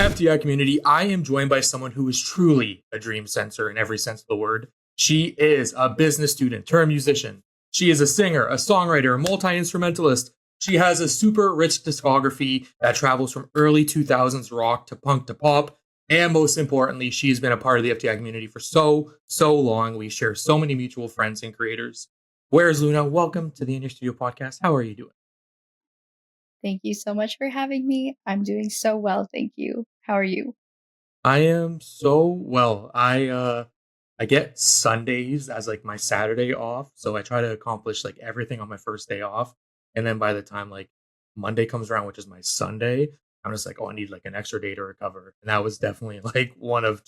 FTI Community, I am joined by someone who is truly a dream sensor in every sense of the word. She is a business student turned musician. She is a singer, a songwriter, a multi-instrumentalist. She has a super rich discography that travels from early 2000s rock to punk to pop. And most importantly, she's been a part of the FTI community for so long. We share so many mutual friends and creators. Where is Luna? Welcome to the In Your Studio podcast. How are you doing? Thank you so much for having me. I'm doing so well, thank you. How are you? I am so well. I get Sundays as like my Saturday off, so I try to accomplish like everything on my first day off. And then by the time like Monday comes around, which is my Sunday, I'm just like, oh, I need like an extra day to recover. And that was definitely like one of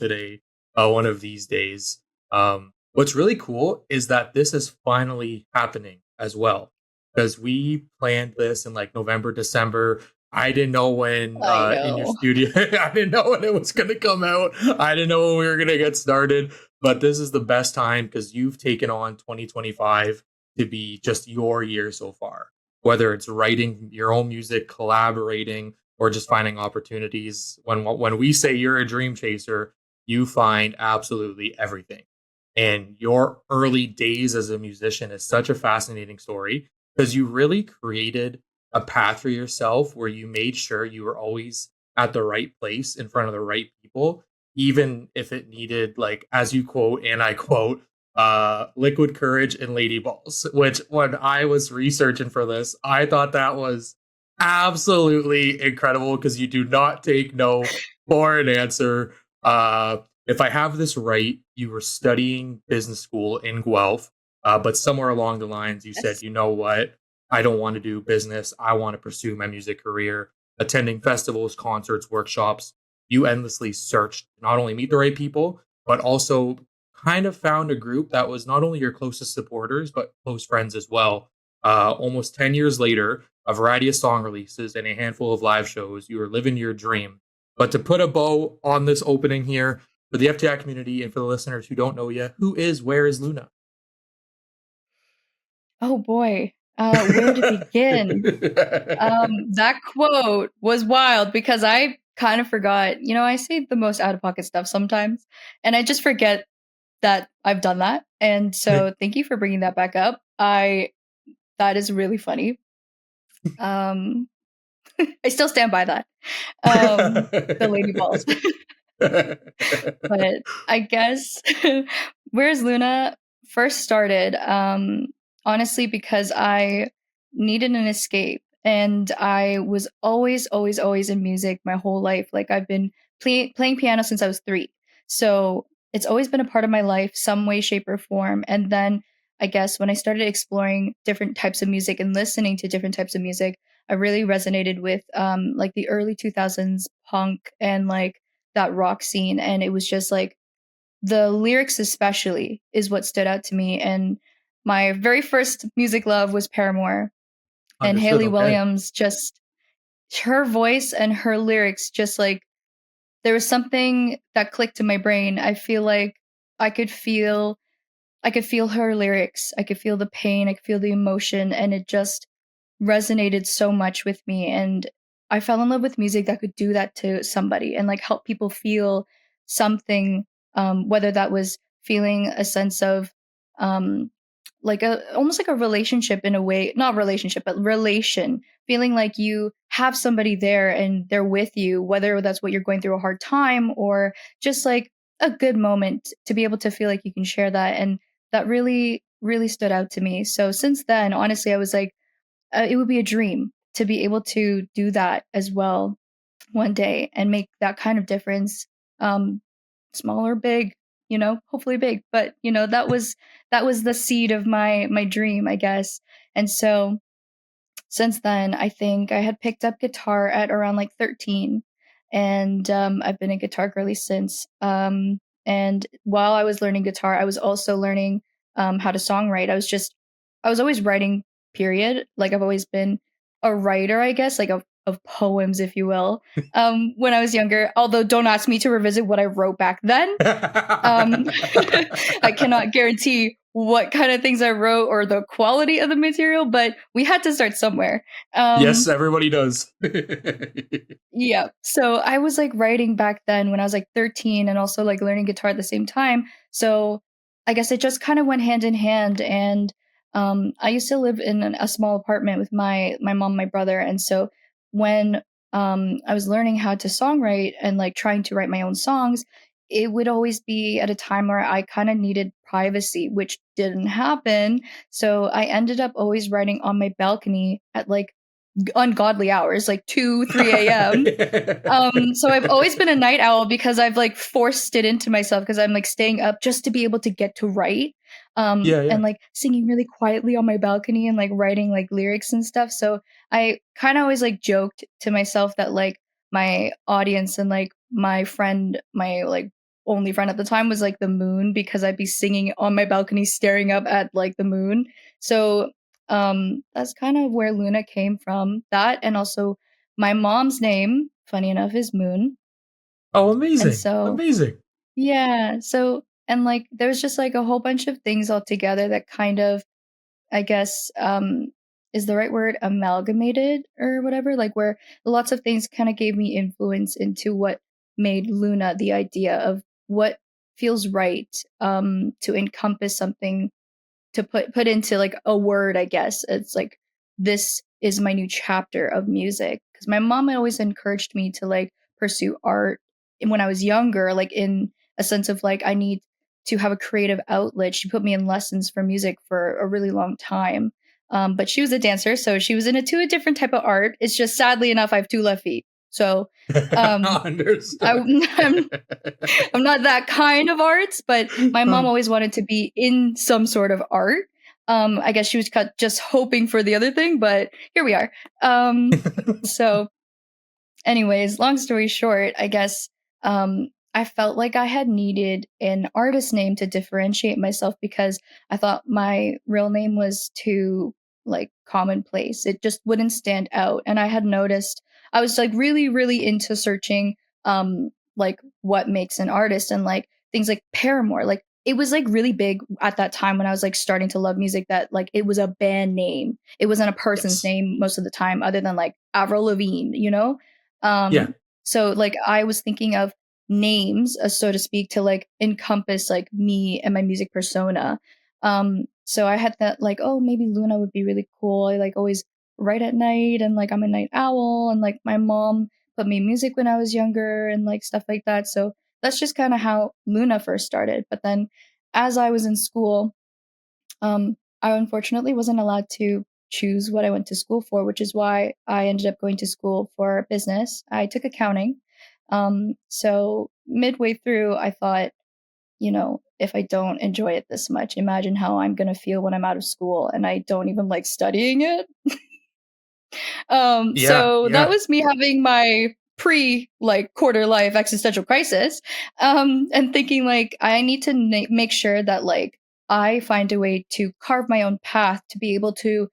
these days. What's really cool is that this is finally happening as well because we planned this in like November, December. I didn't know when I in your know. studio, I didn't know when it was going to come out. I didn't know when we were going to get started. But this is the best time because you've taken on 2025 to be just your year so far. Whether it's writing your own music, collaborating, or just finding opportunities. When we say you're a dream chaser, you find absolutely everything. And your early days as a musician is such a fascinating story because you really created a path for yourself where you made sure you were always at the right place in front of the right people, even if it needed, like, as you quote, and I quote, liquid courage and lady balls, which when I was researching for this, I thought that was absolutely incredible because you do not take no for an answer. If I have this right, you were studying business school in Guelph, but somewhere along the lines, you said, Yes. you know what? I don't want to do business. I want to pursue my music career, attending festivals, concerts, workshops. You endlessly searched to not only meet the right people, but also kind of found a group that was not only your closest supporters, but close friends as well. Almost 10 years later, a variety of song releases and a handful of live shows, you are living your dream. But to put a bow on this opening here, for the FTI community and for the listeners who don't know yet, who is Where is Luna? Oh boy. Where to begin? That quote was wild because I kind of forgot. I say the most out of pocket stuff sometimes, and I just forget that I've done that. And so, thank you for bringing that back up. That is really funny. Um, I still stand by that. The lady balls. But I guess Where's Luna first started, honestly, because I needed an escape. And I was always in music my whole life. Like I've been playing piano since I was 3. So it's always been a part of my life, some way, shape, or form. And then I guess when I started exploring different types of music and listening to different types of music, I really resonated with like the early 2000s punk and like that rock scene. And it was just like the lyrics especially is what stood out to me. And my very first music love was Paramore, and Understood. Haley Okay. Williams, just her voice and her lyrics, just like there was something that clicked in my brain. I feel like I could feel I could feel her lyrics. I could feel the pain, I could feel the emotion, and it just resonated so much with me. And I fell in love with music that could do that to somebody and like help people feel something, whether that was feeling a sense of um like a almost like a relationship in a way, not relationship, but relation, feeling like you have somebody there and they're with you, whether that's what you're going through a hard time or just like a good moment to be able to feel like you can share that. And that really stood out to me. So since then, honestly, I was like, it would be a dream to be able to do that as well one day and make that kind of difference, um small or big, hopefully big, but that was the seed of my dream, I guess. And so since then, I think I had picked up guitar at around like 13, and I've been a guitar girly since. And while I was learning guitar, I was also learning how to songwrite. I was always writing, period. Like I've always been a writer, I guess, like of poems, if you will, when I was younger. Although don't ask me to revisit what I wrote back then. Um, I cannot guarantee what kind of things I wrote or the quality of the material, but we had to start somewhere. Yes, Um, everybody does. yeah. So I was like writing back then when I was like 13 and also like learning guitar at the same time. So I guess it just kind of went hand in hand. And I used to live in a small apartment with my mom, my brother. And so when I was learning how to songwrite and like trying to write my own songs, it would always be at a time where I kind of needed privacy, which didn't happen. So I ended up always writing on my balcony at like ungodly hours, like 2, 3 a.m. So I've always been a night owl because I've like forced it into myself because I'm like staying up just to be able to get to write. Yeah, yeah. And like singing really quietly on my balcony and like writing like lyrics and stuff. So I kind of always like joked to myself that like my audience and like my friend, my like only friend at the time was like the moon because I'd be singing on my balcony staring up at like the moon. So that's kind of where Luna came from. That and also my mom's name, funny enough, is Moon. Oh, And amazing. so, Amazing. yeah. So, and like, there's just like a whole bunch of things all together that kind of, I guess, is the right word, amalgamated or whatever, like where lots of things kind of gave me influence into what made Luna the idea of what feels right to encompass something to put into like a word, I guess. It's like this is my new chapter of music because my mom always encouraged me to like pursue art and when I was younger, like in a sense of like I need to have a creative outlet. She put me in lessons for music for a really long time. But she was a dancer, so she was into a different type of art. It's just sadly enough, I have two left feet. So um I, Understood. I'm not that kind of arts, but my mom always wanted to be in some sort of art. I guess she was just hoping for the other thing, but here we are. So anyways, long story short, I guess I felt like I had needed an artist name to differentiate myself because I thought my real name was too like commonplace. It just wouldn't stand out. And I had noticed I was like really, really into searching like what makes an artist and like things like Paramore. Like it was like really big at that time when I was like starting to love music that like it was a band name. It wasn't a person's Yes. name most of the time, other than like Avril Lavigne, you know? Yeah. So like I was thinking of names, so to speak, to like encompass like me and my music persona. So I had that like, oh, maybe Luna would be really cool. I like always write at night and like I'm a night owl and like my mom put me in music when I was younger and like stuff like that. So that's just kind of how Luna first started. But then as I was in school, I unfortunately wasn't allowed to choose what I went to school for, which is why I ended up going to school for business. I took accounting. So midway through, I thought, you know, if I don't enjoy it this much, imagine how I'm going to feel when I'm out of school and I don't even like studying it. Yeah. So that Yeah. was me having my pre like quarter life existential crisis, and thinking like I need to make sure that like I find a way to carve my own path to be able to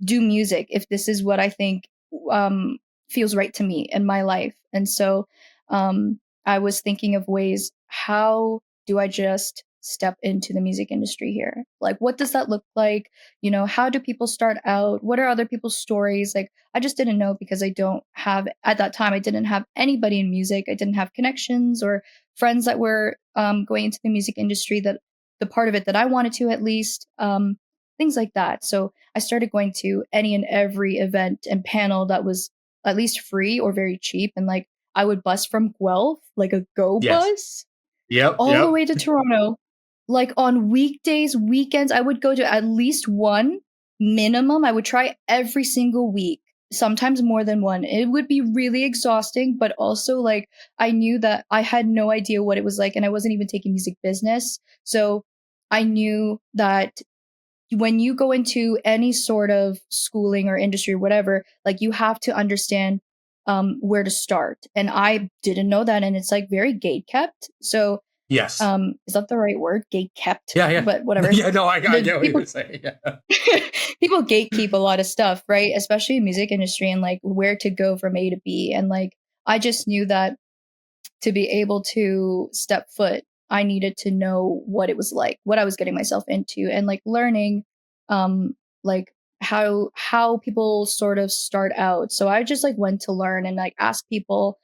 do music if this is what I think um, feels right to me in my life. And so I was thinking of ways how do I just step into the music industry here? Like, what does that look like? You know, how do people start out? What are other people's stories? Like, I just didn't know because I don't have, at that time, I didn't have anybody in music. I didn't have connections or friends that were going into the music industry that the part of it that I wanted to at least. Things like that. So I started going to any and every event and panel that was at least free or very cheap. And like I would bus from Guelph, like a go Yes. bus, Yep. all the Yep. way to Toronto. Like on weekdays, weekends, I would go to at least one minimum. I would try every single week, sometimes more than one. It would be really exhausting, but also like I knew that I had no idea what it was like and I wasn't even taking music business. So I knew that when you go into any sort of schooling or industry or whatever, like you have to understand where to start. And I didn't know that. And it's like very gate kept. So Yes. is that the right word? Gate kept, Yeah. Yeah. but whatever. Yeah. No, I The get what people you're saying. Yeah. people gatekeep a lot of stuff, right? Especially in music industry and like where to go from A to B. And like I just knew that to be able to step foot I needed to know what it was like, what I was getting myself into, and like learning um like how people sort of start out. So I just like went to learn and like ask people,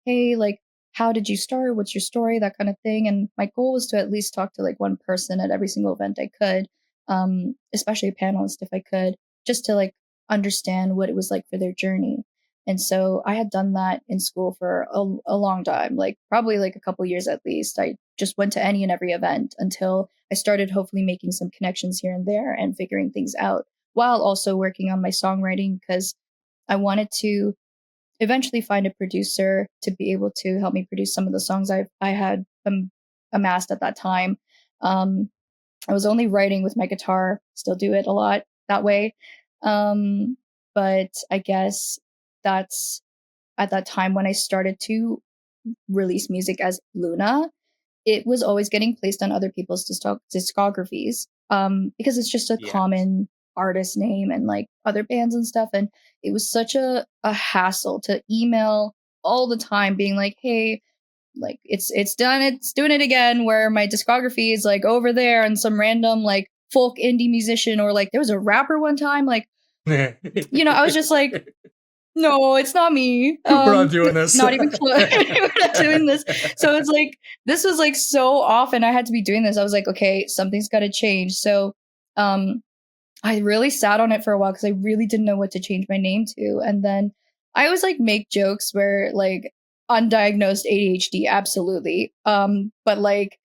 hey, like, how did you start? What's your story? That kind of thing. And my goal was to at least talk to like one person at every single event I could, especially a panelist if I could, just to like understand what it was like for their journey. And so I had done that in school for a long time, like probably like a couple years at least. I just went to any and every event until I started hopefully making some connections here and there and figuring things out while also working on my songwriting because I wanted to eventually find a producer to be able to help me produce some of the songs I had amassed at that time. Um, I was only writing with my guitar, still do it a lot that way. Um, but I guess that's at that time when I started to release music as Luna. It was always getting placed on other people's discographies because it's just a Yes. common artist name and like other bands and stuff. And it was such a hassle to email all the time being like, hey, like it's done, it's doing it again, where my discography is like over there and some random like folk indie musician, or like there was a rapper one time, like, I was just like, no, it's not me. We're not doing this. Not even close. We're not doing this. So it's like this was like so often I had to be doing this. I was like, okay, something's got to change. So, um, I really sat on it for a while because I really didn't know what to change my name to. And then I always like make jokes where like undiagnosed ADHD, absolutely. But like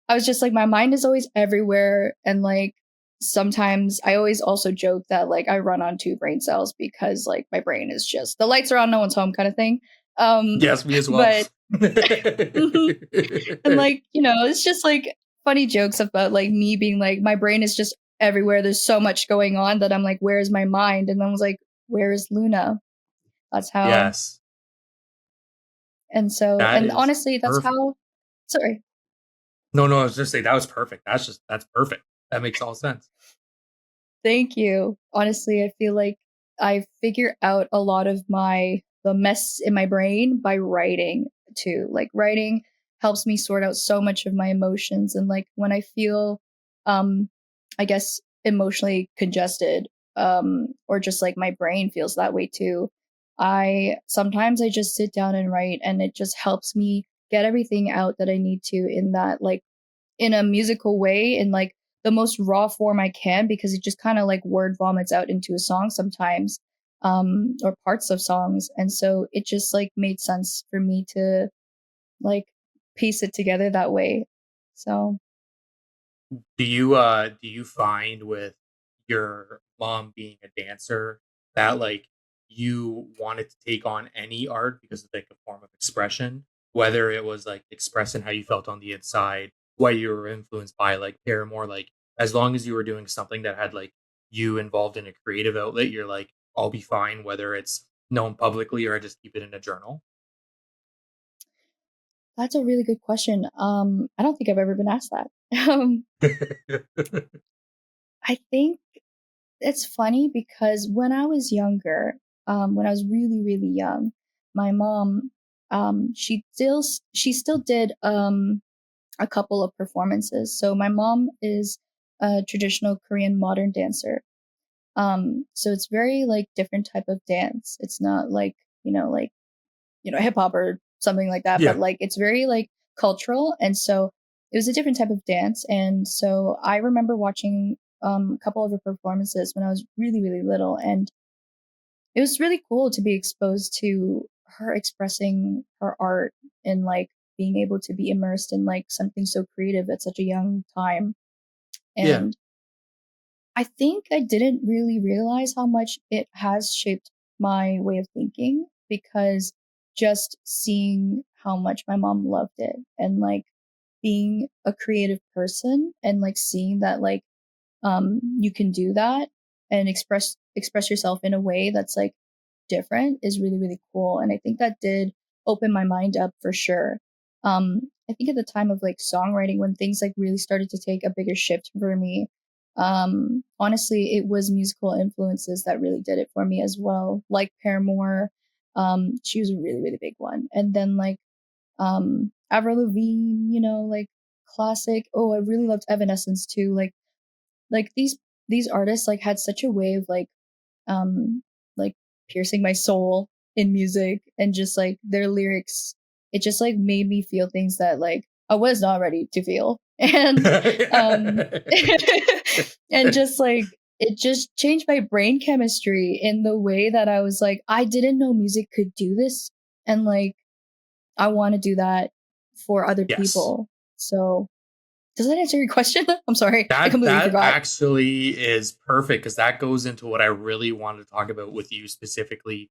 I was just like, my mind is always everywhere. And like sometimes I always also joke that like I run on two brain cells because like my brain is just the lights are on, no one's home kind of thing. Um, Yes, me as well. but and like, it's just like funny jokes about like me being like, my brain is just everywhere. There's so much going on that I'm like, where's my mind? And then I was like, where is Luna? That's how. Yes, And so, that and is honestly, that's perfect. how. Sorry. No, no, I was just saying that was perfect. That's perfect. That makes all sense. Thank you. Honestly, I feel like I figure out a lot of the mess in my brain by writing too. Like writing helps me sort out so much of my emotions, and like when I feel um I guess emotionally congested or just like my brain feels that way too. I just sit down and write, and it just helps me get everything out that I need to in that like in a musical way in like the most raw form I can, because it just kind of like word vomits out into a song sometimes, or parts of songs. And so it just like made sense for me to like piece it together that way. So Do you find with your mom being a dancer that like you wanted to take on any art because it's like a form of expression, whether it was like expressing how you felt on the inside, what you were influenced by, like Paramore, like as long as you were doing something that had like you involved in a creative outlet, you're like, I'll be fine whether it's known publicly or I just keep it in a journal. that's a really good question. I don't think I've ever been asked that. I think it's funny because when I was younger, when I was really, really young, my mom, she still did a couple of performances. So my mom is a traditional Korean modern dancer. So it's very like different type of dance. It's not like, like, hip hop or something like that, but Yeah. like it's very like cultural. And so it was a different type of dance. And so I remember watching a couple of her performances when I was really, really little. And it was really cool to be exposed to her expressing her art and like being able to be immersed in like something so creative at such a young time. Yeah. And I think I didn't really realize how much it has shaped my way of thinking, because just seeing how much my mom loved it and like being a creative person and like seeing that like you can do that and express yourself in a way that's like different is really, really cool. And I think that did open my mind up for sure. I think at the time of like songwriting, when things like really started to take a bigger shift for me, honestly, it was musical influences that really did it for me as well. Like Paramore, she was a really, really big one. And then like Avril Lavigne, like classic. Oh, I really loved Evanescence too. Like these artists like had such a way of um like piercing my soul in music, and just like their lyrics, it just like made me feel things that like I was not ready to feel. And um and just like it just changed my brain chemistry in the way that I was like, I didn't know music could do this, and like I want to do that for other Yes. people. So does that answer your question? I'm sorry, I completely That forgot. actually is perfect because that goes into what I really wanted to talk about with you specifically.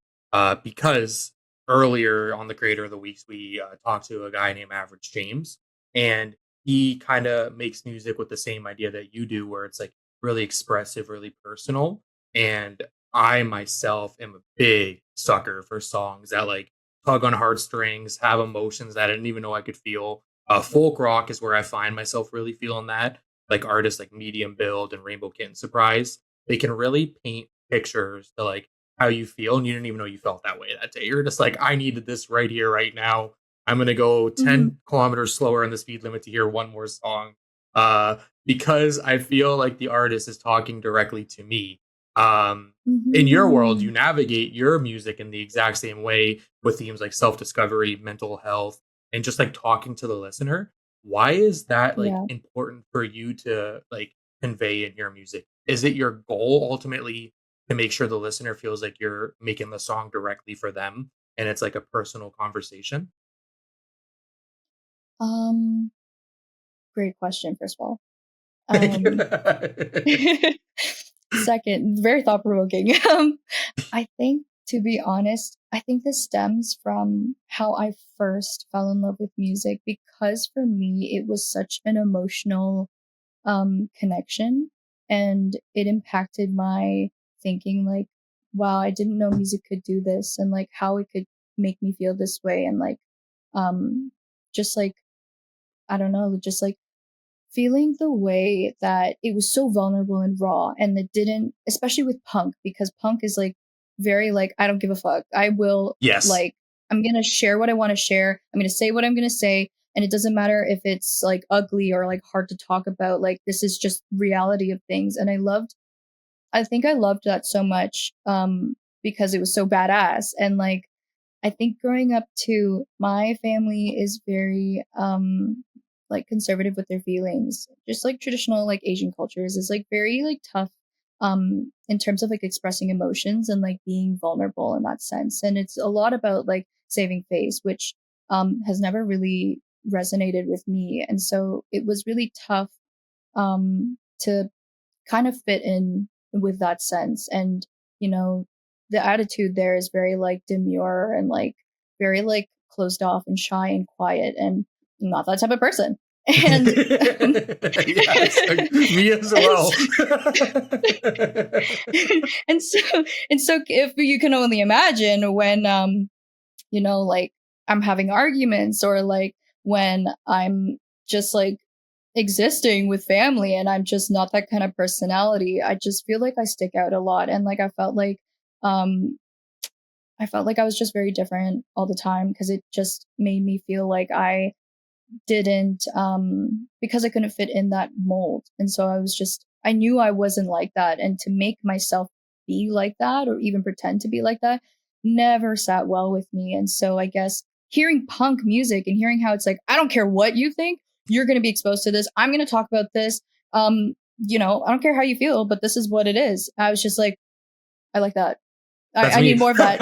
Because earlier on the Creator of the Weeks, we talked to a guy named Average James, and he kind of makes music with the same idea that you do, where it's like really expressive, really personal. And I myself am a big sucker for songs that like tug on heartstrings, have emotions that I didn't even know I could feel. Folk rock is where I find myself really feeling that. Like artists like Medium Build and Rainbow Kitten Surprise, they can really paint pictures to like how you feel, and you didn't even know you felt that way that day. You're just like, I needed this right here, right now. I'm gonna go Mhm. 10 kilometers slower in the speed limit to hear one more song. Uh, because I feel like the artist is talking directly to me. In your world, you Mhm. navigate your music in the exact same way with themes like self-discovery, mental health, and just like talking to the listener. Why is that like Yeah. important for you to like convey in your music? Is it your goal ultimately to make sure the listener feels like you're making the song directly for them and it's like a personal conversation? Um, Great question, first of all. Um, Second, very thought provoking. I think, to be honest, I think this stems from how I first fell in love with music, because for me it was such an emotional connection, and it impacted my thinking like, wow, I didn't know music could do this, and like how it could make me feel this way, and like um just like I don't know, just like feeling the way that it was so vulnerable and raw, and it didn't, especially with punk, because punk is like very like, I don't give a fuck, I will, Yes. like, I'm gonna share what I want to share, I'm gonna say what I'm gonna say, and it doesn't matter if it's like ugly or like hard to talk about, like this is just reality of things. And I think I loved that so much, because it was so badass. And like I think growing up too, my family is very like conservative with their feelings. Just like traditional like Asian cultures is like very like tough in terms of like expressing emotions and like being vulnerable in that sense. And it's a lot about like saving face, which has never really resonated with me. And so it was really tough to kind of fit in with that sense. And, you know, the attitude there is very like demure and like very like closed off and shy and quiet, and I'm not that type of person. And Yes, me as and well. so, and so and so if you can only imagine when like I'm having arguments, or like when I'm just like existing with family and I'm just not that kind of personality, I just feel like I stick out a lot. And like um I felt like I was just very different all the time, because it just made me feel like I didn't because I couldn't fit in that mold. And so I knew I wasn't like that, and to make myself be like that or even pretend to be like that never sat well with me. And so I guess hearing punk music and hearing how it's like, I don't care what you think, you're going to be exposed to this, I'm going to talk about this, I don't care how you feel, but this is what it is. I was just like, I like that. That's I need me. more of that.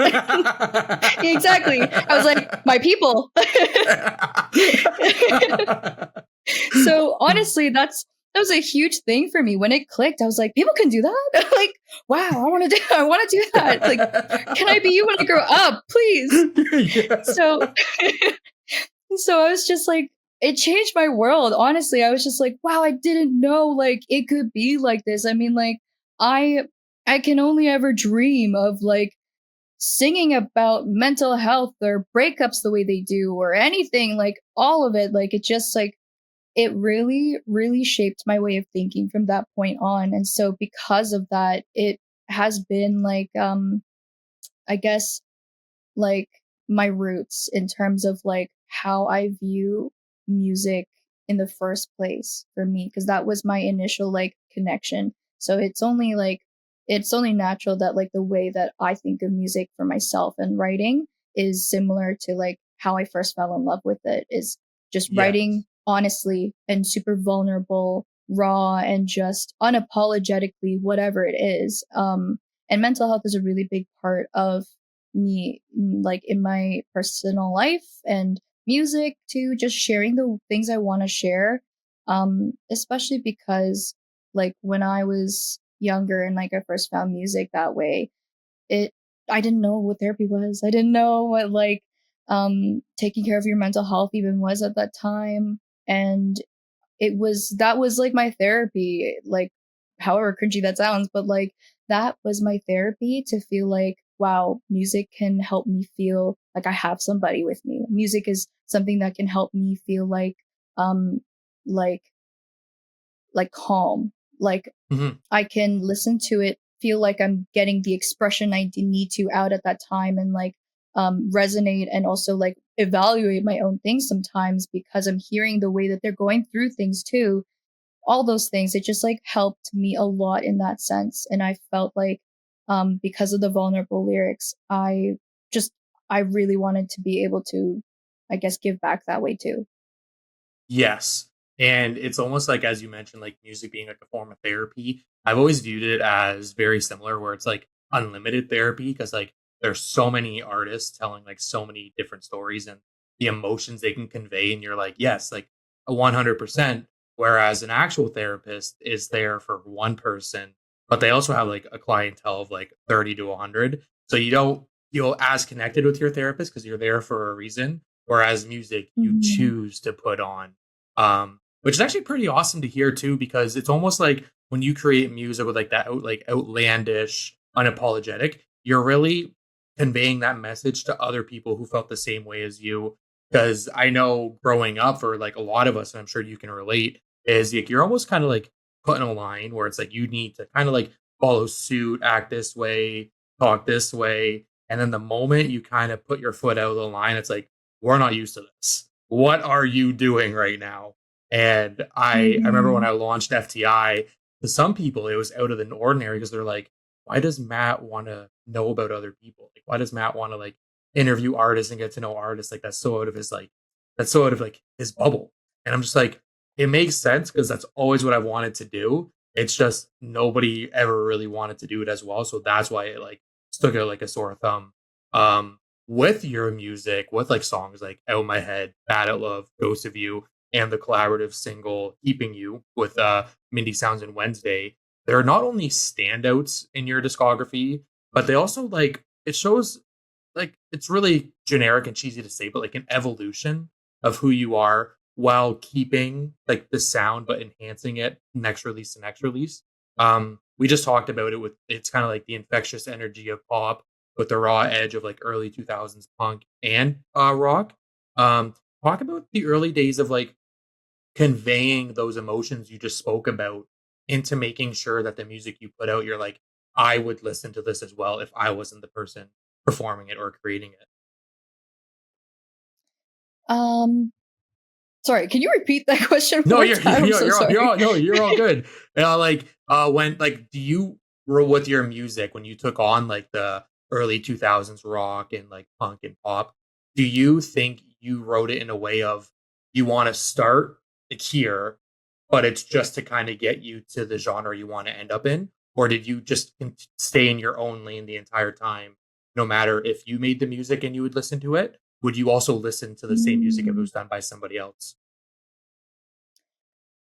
Exactly. I was like, my people. So honestly, that was a huge thing for me when it clicked. I was like, people can do that. Like, wow, I want to do that. Like, can I be you when I grow up, please? Yeah. So, so I was just like, it changed my world. Honestly, I was just like, wow, I didn't know like it could be like this. I mean, like, I I can only ever dream of like singing about mental health or breakups the way they do, or anything, like all of it. Like it just like it really, really shaped my way of thinking from that point on. And so because of that, it has been like, I guess, like my roots in terms of like how I view music in the first place for me, because that was my initial like connection. So it's only natural that like the way that I think of music for myself and writing is similar to like how I first fell in love with it, is just Yes. writing honestly and super vulnerable, raw, and just unapologetically whatever it is. And mental health is a really big part of me, like in my personal life, and music too, just sharing the things I want to share. Especially because like when I was younger and like I first found music that way, it I didn't know what therapy was. I didn't know what like taking care of your mental health even was at that time. And that was like my therapy, like however cringy that sounds, but like that was my therapy to feel like, wow, music can help me feel like I have somebody with me. Music is something that can help me feel um like calm. Like Mhm. I can listen to it, feel like I'm getting the expression I need to out at that time, and like resonate, and also like evaluate my own things sometimes because I'm hearing the way that they're going through things too. All those things, it just like helped me a lot in that sense. And I felt like because of the vulnerable lyrics, just I really wanted to be able to, I guess, give back that way too. Yes. And it's almost like, as you mentioned, like music being like a form of therapy. I've always viewed it as very similar, where it's like unlimited therapy because like there's so many artists telling like so many different stories and the emotions they can convey. And you're like, yes, like a 100%. Whereas an actual therapist is there for one person, but they also have like a clientele of like 30 to 100. So you don't feel as connected with your therapist because you're there for a reason. Whereas music, you Mhm. choose to put on, which is actually pretty awesome to hear too, because it's almost like when you create music with like that like outlandish, unapologetic, you're really conveying that message to other people who felt the same way as you. Because I know growing up for like a lot of us, and I'm sure you can relate, is like you're almost kind of like put in a line where it's like you need to kind of like follow suit, act this way, talk this way. And then the moment you kind of put your foot out of the line, it's like, we're not used to this. What are you doing right now? And I remember when Mhm. I launched FTI, to some people it was out of the ordinary because they're like, why does Matt want to know about other people? Like, why does Matt want to like interview artists and get to know artists? Like that's so out of like his bubble. And I'm just like, it makes sense because that's always what I've wanted to do. It's just nobody ever really wanted to do it as well. So that's why it like stuck out like a sore thumb. Um, with your music, with like songs like Out My Head, Bad at Love, Ghost of You, and the collaborative single Keeping You with Mindy Sounds and Wednesday, they're not only standouts in your discography, but they also like it shows like it's really generic and cheesy to say, but like an evolution of who you are while keeping like the sound but enhancing it next release to next release. We just talked about it with it's kind of like the infectious energy of pop with the raw edge of like early 2000s punk and rock. Um, talk about the early days of like conveying those emotions you just spoke about into making sure that the music you put out, you're like, I would listen to this as well if I wasn't the person performing it or creating it. Um, Sorry, can you repeat that question one No, more you're time? I'm so you're sorry. all no, you're all good. When like do you roll with your music when you took on like the early 2000s rock and like punk and pop? Do you think you wrote it in a way of you want to start it here, but it's just to kind of get you to the genre you want to end up in, or did you just stay in your own lane the entire time? No matter if you made the music and you would listen to it, would you also listen to the same music if it Mm. was done by somebody else?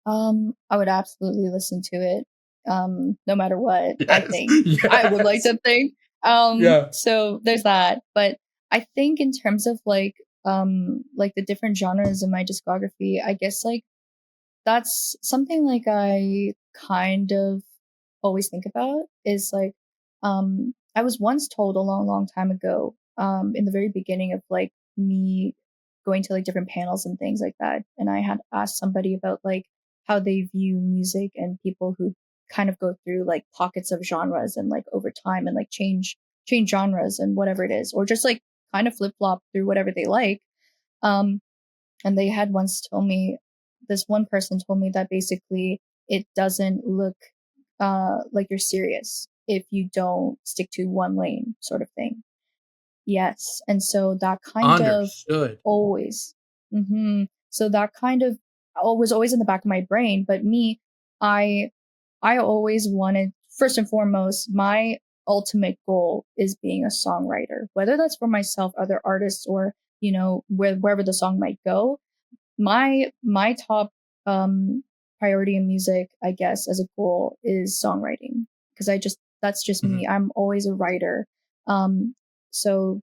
I would absolutely listen to it, no matter what, I Yes. think. I would like Yes. to think. Yeah. So there's that. But I think in terms of like the different genres in my discography, I guess like that's something like I kind of always think about, is like I was once told a long, long time ago, in the very beginning of like me going to like different panels and things like that. And I had asked somebody about like how they view music and people who kind of go through like pockets of genres and like over time and like change genres and whatever it is, or just like kind of flip flop through whatever they like. Um and they had once told me this one person told me that basically it doesn't look like you're serious if you don't stick to one lane, sort of thing. Yes, and so that kind of Understood. always so that kind of was always in the back of my brain, but me, I I always wanted, first and foremost, my ultimate goal is being a songwriter, whether that's for myself, other artists, or, wherever the song might go. My top priority in music, I guess, as a goal is songwriting, because I just that's just Mhm. me. I'm always a writer. So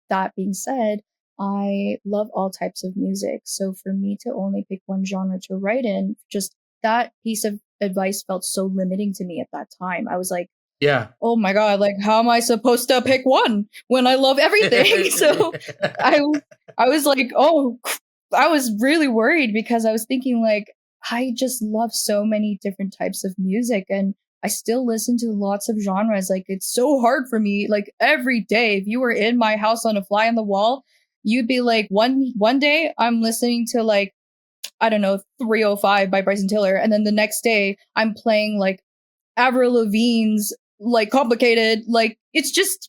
that being said, I love all types of music. So for me to only pick one genre to write in, just that piece of advice felt so limiting to me at that time. I was like, Yeah. oh my god, like how am I supposed to pick one when I love everything? So I I was like, oh, I was really worried because I was thinking like I just love so many different types of music, and I still listen to lots of genres. Like it's so hard for me. Like every day, if you were in my house on a fly on the wall, you'd be like one day I'm listening to like, I don't know, 305 by Bryson Tiller, and then the next day I'm playing like Avril Lavigne's like Complicated. Like it's just,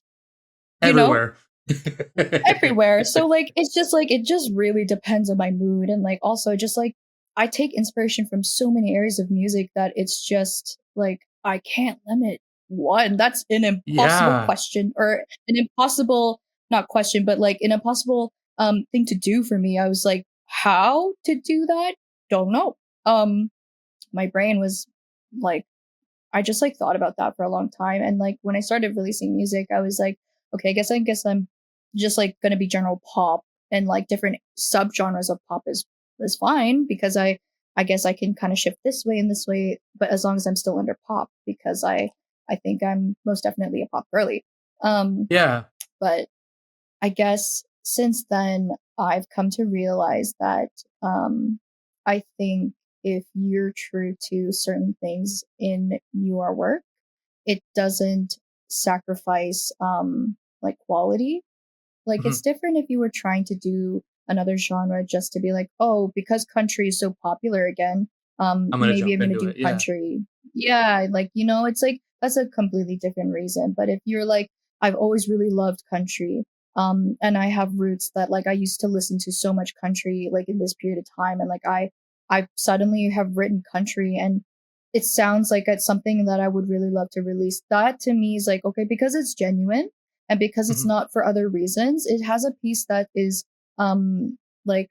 you know, Everywhere. everywhere. So like it's just like it just really depends on my mood, and like also just like I take inspiration from so many areas of music that it's just like I can't limit one. That's an impossible Yeah. question, or an impossible, not question, but like an impossible thing to do for me. I was like, how to do that? Don't know. My brain was like, I just like thought about that for a long time. And like when I started releasing music, I was like, okay, I guess I'm just like gonna be general pop, and like different subgenres of pop is fine, because I guess I can kind of shift this way and this way, but as long as I'm still under pop, because I think I'm most definitely a pop girly. Um, Yeah. but I guess since then, I've come to realize that I think if you're true to certain things in your work, it doesn't sacrifice like quality. Like it's Mhm. different if you were trying to do another genre just to be like, oh, because country is so popular again, I'm gonna maybe jump I'm gonna into do it. Yeah. country. Yeah, like it's like that's a completely different reason. But if you're like, I've always really loved country, and I have roots that like I used to listen to so much country like in this period of time, and like I suddenly have written country, and it sounds like it's something that I would really love to release. That to me is like, okay, because it's genuine, and because it's Mhm. not for other reasons, it has a piece that is like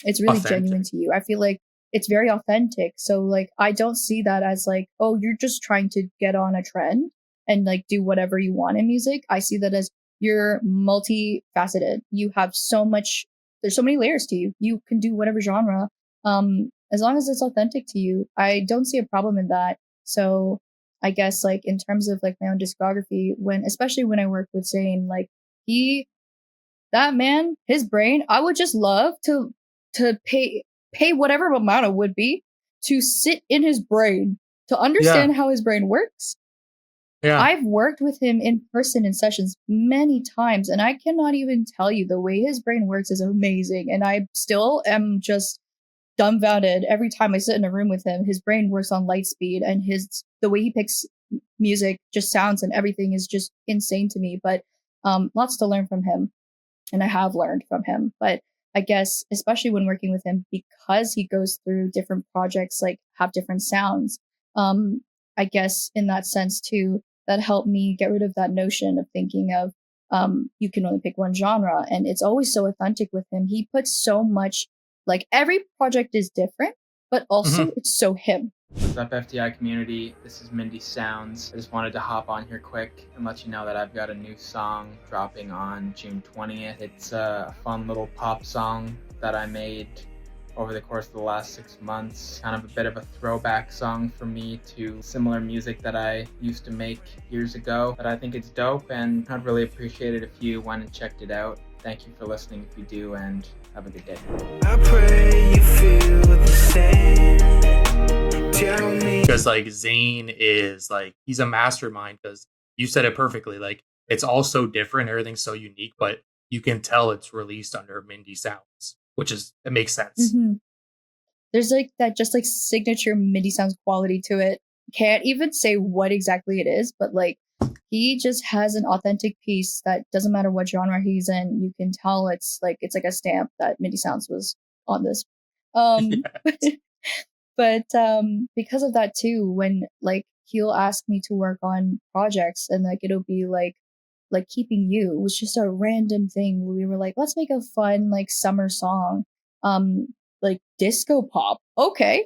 it's really genuine Authentic. to you. I feel like it's very authentic. So like I don't see that as like, oh, you're just trying to get on a trend and like do whatever you want in music. I see that as you're multifaceted. You have so much, there's so many layers to you. You can do whatever genre. As long as it's authentic to you. I don't see a problem in that. So I guess like in terms of like my own discography, when especially when I work with Zayn, like he that man, his brain, I would just love to pay whatever amount it would be to sit in his brain, to Yeah. understand how his brain works. Yeah. I've worked with him in person in sessions many times, and I cannot even tell you the way his brain works is amazing. And I still am just dumbfounded every time I sit in a room with him. His brain works on light speed, and his the way he picks music, just sounds and everything is just insane to me. But lots to learn from him, and I have learned from him. But I guess, especially when working with him, because he goes through different projects, like have different sounds, um, I guess in that sense too, that helped me get rid of that notion of thinking of you can only pick one genre. And it's always so authentic with him. He puts so much, like every project is different, but also Mhm. it's so him. What's up, FTI Community? This is Mindy Sounds. I just wanted to hop on here quick and let you know that I've got a new song dropping on June 20th. It's a fun little pop song that I made over the course of the last 6 months. Kind of a bit of a throwback song for me to similar music that I used to make years ago. But I think it's dope, and I'd really appreciate it if you went and checked it out. Thank you for listening if you do, and have a good day. I pray you feel the same. Tell me. Because like Zayn is like he's a mastermind because you said it perfectly. Like it's all so different, everything's so unique, but you can tell it's released under Mindy Sounds, which is it makes sense. Mm-hmm. there's like that just like signature MIDI sounds quality to it. Can't even say what exactly it is, but like he just has an authentic piece that doesn't matter what genre he's in. You can tell it's like a stamp that MIDI Sounds was on this. Um, Yes. but because of that too, when like he'll ask me to work on projects and like it'll be like Keeping You was just a random thing where we were like, let's make a fun like summer song. Like disco pop. Okay.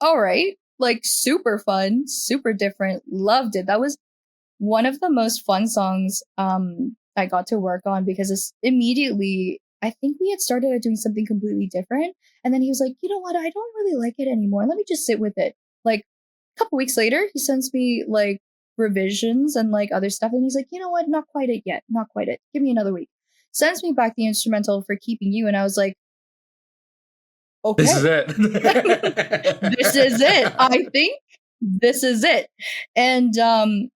All right. Like super fun, super different. Loved it. That was one of the most fun songs I got to work on because it's immediately I think we had started out doing something completely different. And then he was like, you know what, I don't really like it anymore. Let me just sit with it. Like a couple weeks later, he sends me like revisions and like other stuff. And he's like, you know what, not quite it yet. Not quite it. Give me another week. Sends me back the instrumental for Keeping You. And I was like, This is okay, it. this is it. I think this is it. And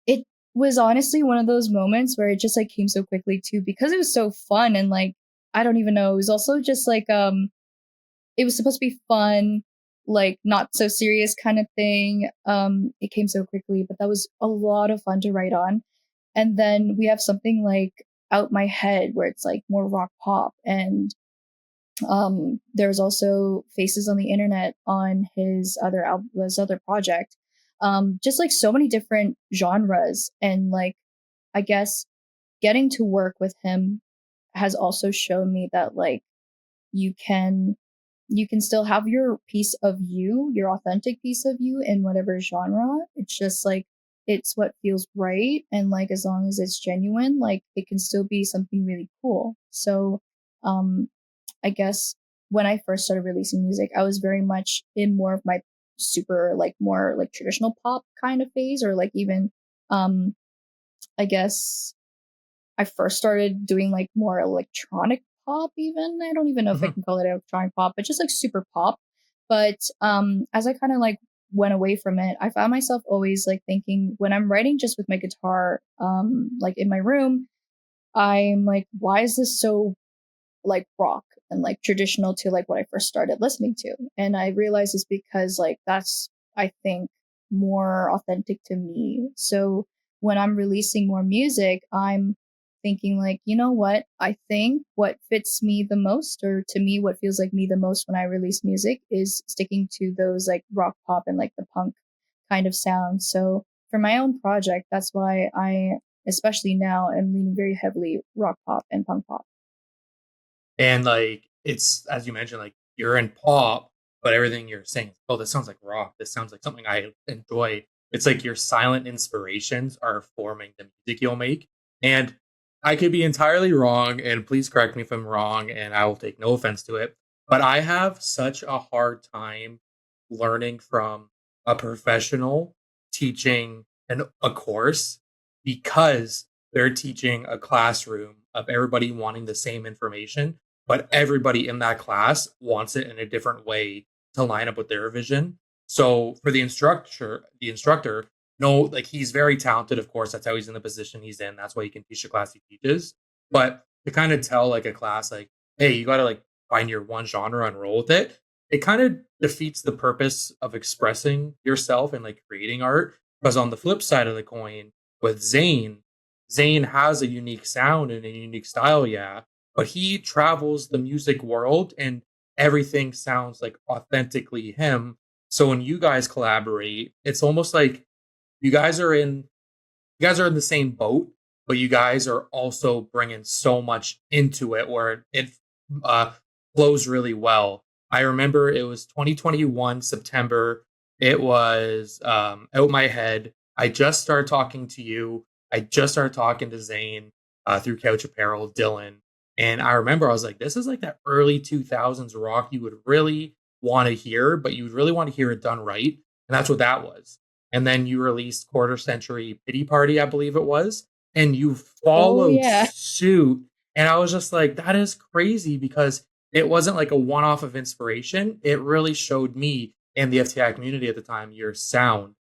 it was honestly one of those moments where it just like came so quickly too because it was so fun and like I don't even know. It was also just like it was supposed to be fun, like not so serious kind of thing. It came so quickly, but that was a lot of fun to write on. And then we have something like Out My Head where it's like more rock pop and there's also Faces on the Internet on his other project. Just like so many different genres and like I guess getting to work with him has also shown me that like you can you can still have your piece of you, your authentic piece of you in whatever genre. It's just like it's what feels right and like as long as it's genuine, like it can still be something really cool. So um I guess when I first started releasing music, I was very much in more of my super like more like traditional pop kind of phase or like even um I guess I first started doing like more electronic pop even. I don't even know if I Mhm. can call it electronic pop, but just like super pop. But as I kind of like went away from it, I found myself always like thinking when I'm writing just with my guitar like in my room, I'm like why is this so like rock and like traditional to like what I first started listening to. And I realized it's because like that's I think more authentic to me. So when I'm releasing more music, I'm thinking like, you know what? I think what fits me the most or to me what feels like me the most when I release music is sticking to those like rock pop and like the punk kind of sound. So for my own project, that's why I especially now am leaning very heavily rock pop and punk pop. And like it's as you mentioned, like you're in pop, but everything you're saying, oh, this sounds like rock. This sounds like something I enjoy. It's like your silent inspirations are forming the music you'll make. And I could be entirely wrong, and please correct me if I'm wrong, and I will take no offense to it. But I have such a hard time learning from a professional teaching a course because they're teaching a classroom of everybody wanting the same information, but everybody in that class wants it in a different way to line up with their vision. So for the instructor, no, like he's very talented, of course. That's how he's in the position he's in. That's why he can teach the class he teaches. But to kind of tell like a class, like, hey, you got to like find your one genre and roll with it, it kind of defeats the purpose of expressing yourself and like creating art. Because on the flip side of the coin, with Zane has a unique sound and a unique style, yeah, but he travels the music world and everything sounds like authentically him. So when you guys collaborate, it's almost like you guys are in you guys are in the same boat, but you guys are also bringing so much into it where it uh, flows really well. I remember it was 2021 September. It was out my head. I just started talking to you. I just started talking to Zane through Couch Apparel, Dylan, and I remember I was like, "This is like that early 2000s rock you would really want to hear, but you would really want to hear it done right." And that's what that was. And then you released Quarter Century Pity Party, I believe it was, and you Oh followed yeah. suit. And I was just like, that is crazy because it wasn't like a one off of inspiration. It really showed me and the FTI community at the time your sound.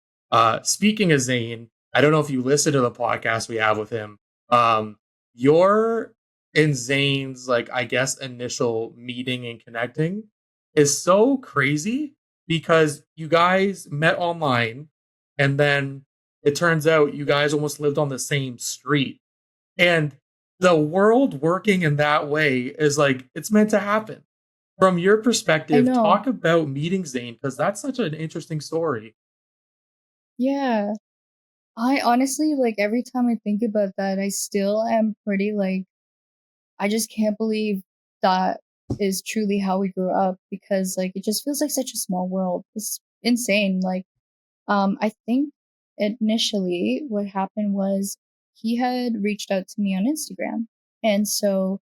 Speaking of Zane, I don't know if you listen to the podcast we have with him. Your and Zane's, like, I guess, initial meeting and connecting is so crazy because you guys met online and then it turns out you guys almost lived on the same street. And the world working in that way is like, it's meant to happen. From your I perspective, know. talk about meeting Zane because that's such an interesting story. Yeah. I honestly, like, every time I think about that, I still am pretty, like, I just can't believe that is truly how we grew up because, like, it just feels like such a small world. It's insane. Like, I think initially what happened was he had reached out to me on Instagram. And so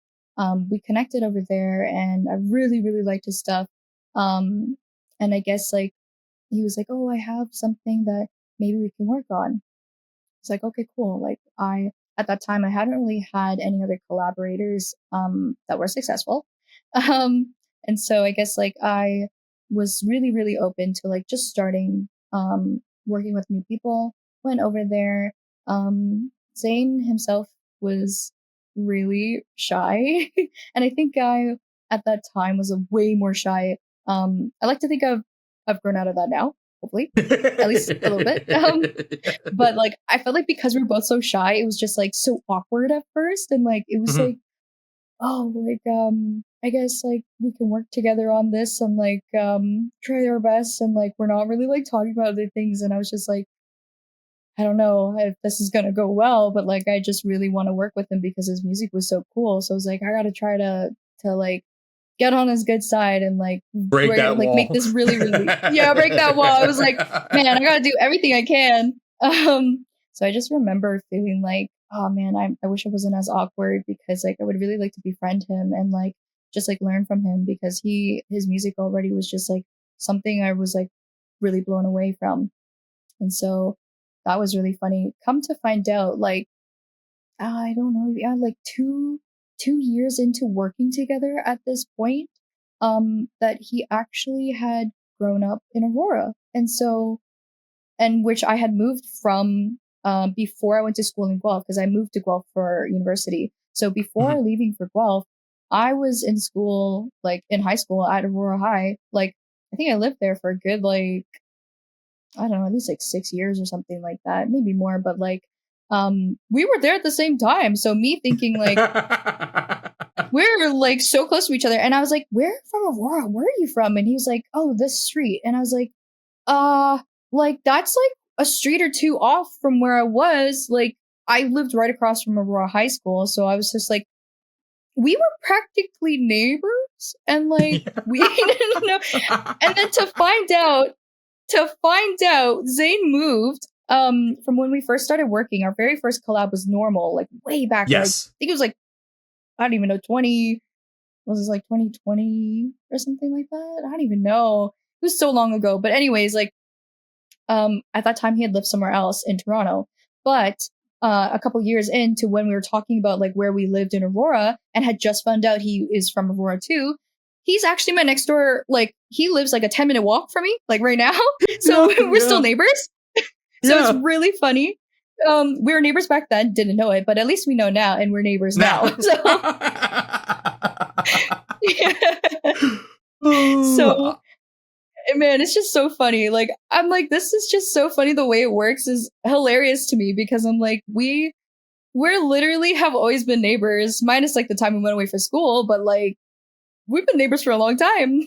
we connected over there and I really, really liked his stuff. Um, and I guess like he was like, oh, I have something that maybe we can work on. It's like, okay, cool. Like at that time I hadn't really had any other collaborators that were successful. Um and so I guess like I was really, really open to like just starting working with new people, went over there. Zane himself was really shy. And I think I at that time was a way more shy. I like to think I've grown out of that now, hopefully. At least a little bit. But like I felt like because we were both so shy, it was just like so awkward at first. And like it was Mhm. like, oh, like I guess like we can work together on this and like try our best and like we're not really like talking about other things. And I was just like, I don't know if this is gonna go well, but like I just really want to work with him because his music was so cool. So I was like, I gotta try to like get on his good side and like Break that like make wall. this really, really break that wall. I was like, man, I gotta do everything I can. So I just remember feeling like, oh man, I wish I wasn't as awkward because like I would really like to befriend him and like just like learn from him because his music already was just like something I was like really blown away from. And so that was really funny. Come to find out, like I don't know, yeah, like 2 years into working together at this point, that he actually had grown up in Aurora. And so and which I had moved from before I went to school in Guelph, because I moved to Guelph for university. So before Mhm. leaving for Guelph, I was in school, like in high school at Aurora High. Like I think I lived there for a good like I don't know, at least like 6 years or something like that, maybe more, but like we were there at the same time. So me thinking like we're like so close to each other and I was like, where from Aurora? Where are you from? And he was like, oh, this street. And I was like, uh like that's like a street or two off from where I was. Like I lived right across from Aurora High School, so I was just like we were practically neighbors and like we didn't know. And then to find out, Zane moved from when we first started working. Our very first collab was Normal, like way back, like Yes. I think it was like I don't even know, 20 was this like 2020 or something like that? I don't even know. It was so long ago. But anyways, like at that time he had lived somewhere else in Toronto. But a couple years into when we were talking about like where we lived in Aurora and had just found out he is from Aurora too, he's actually my next door, like he lives like a 10-minute walk from me, like right now. So Yeah, we're still yeah, neighbors. So it's yeah. really funny. We were neighbors back then, didn't know it, but at least we know now and we're neighbors now. So yeah. So Oh, man, it's just so funny. Like I'm like, this is just so funny. The way it works is hilarious to me because I'm like, we're literally have always been neighbors, minus like the time we went away for school, but like we've been neighbors for a long time.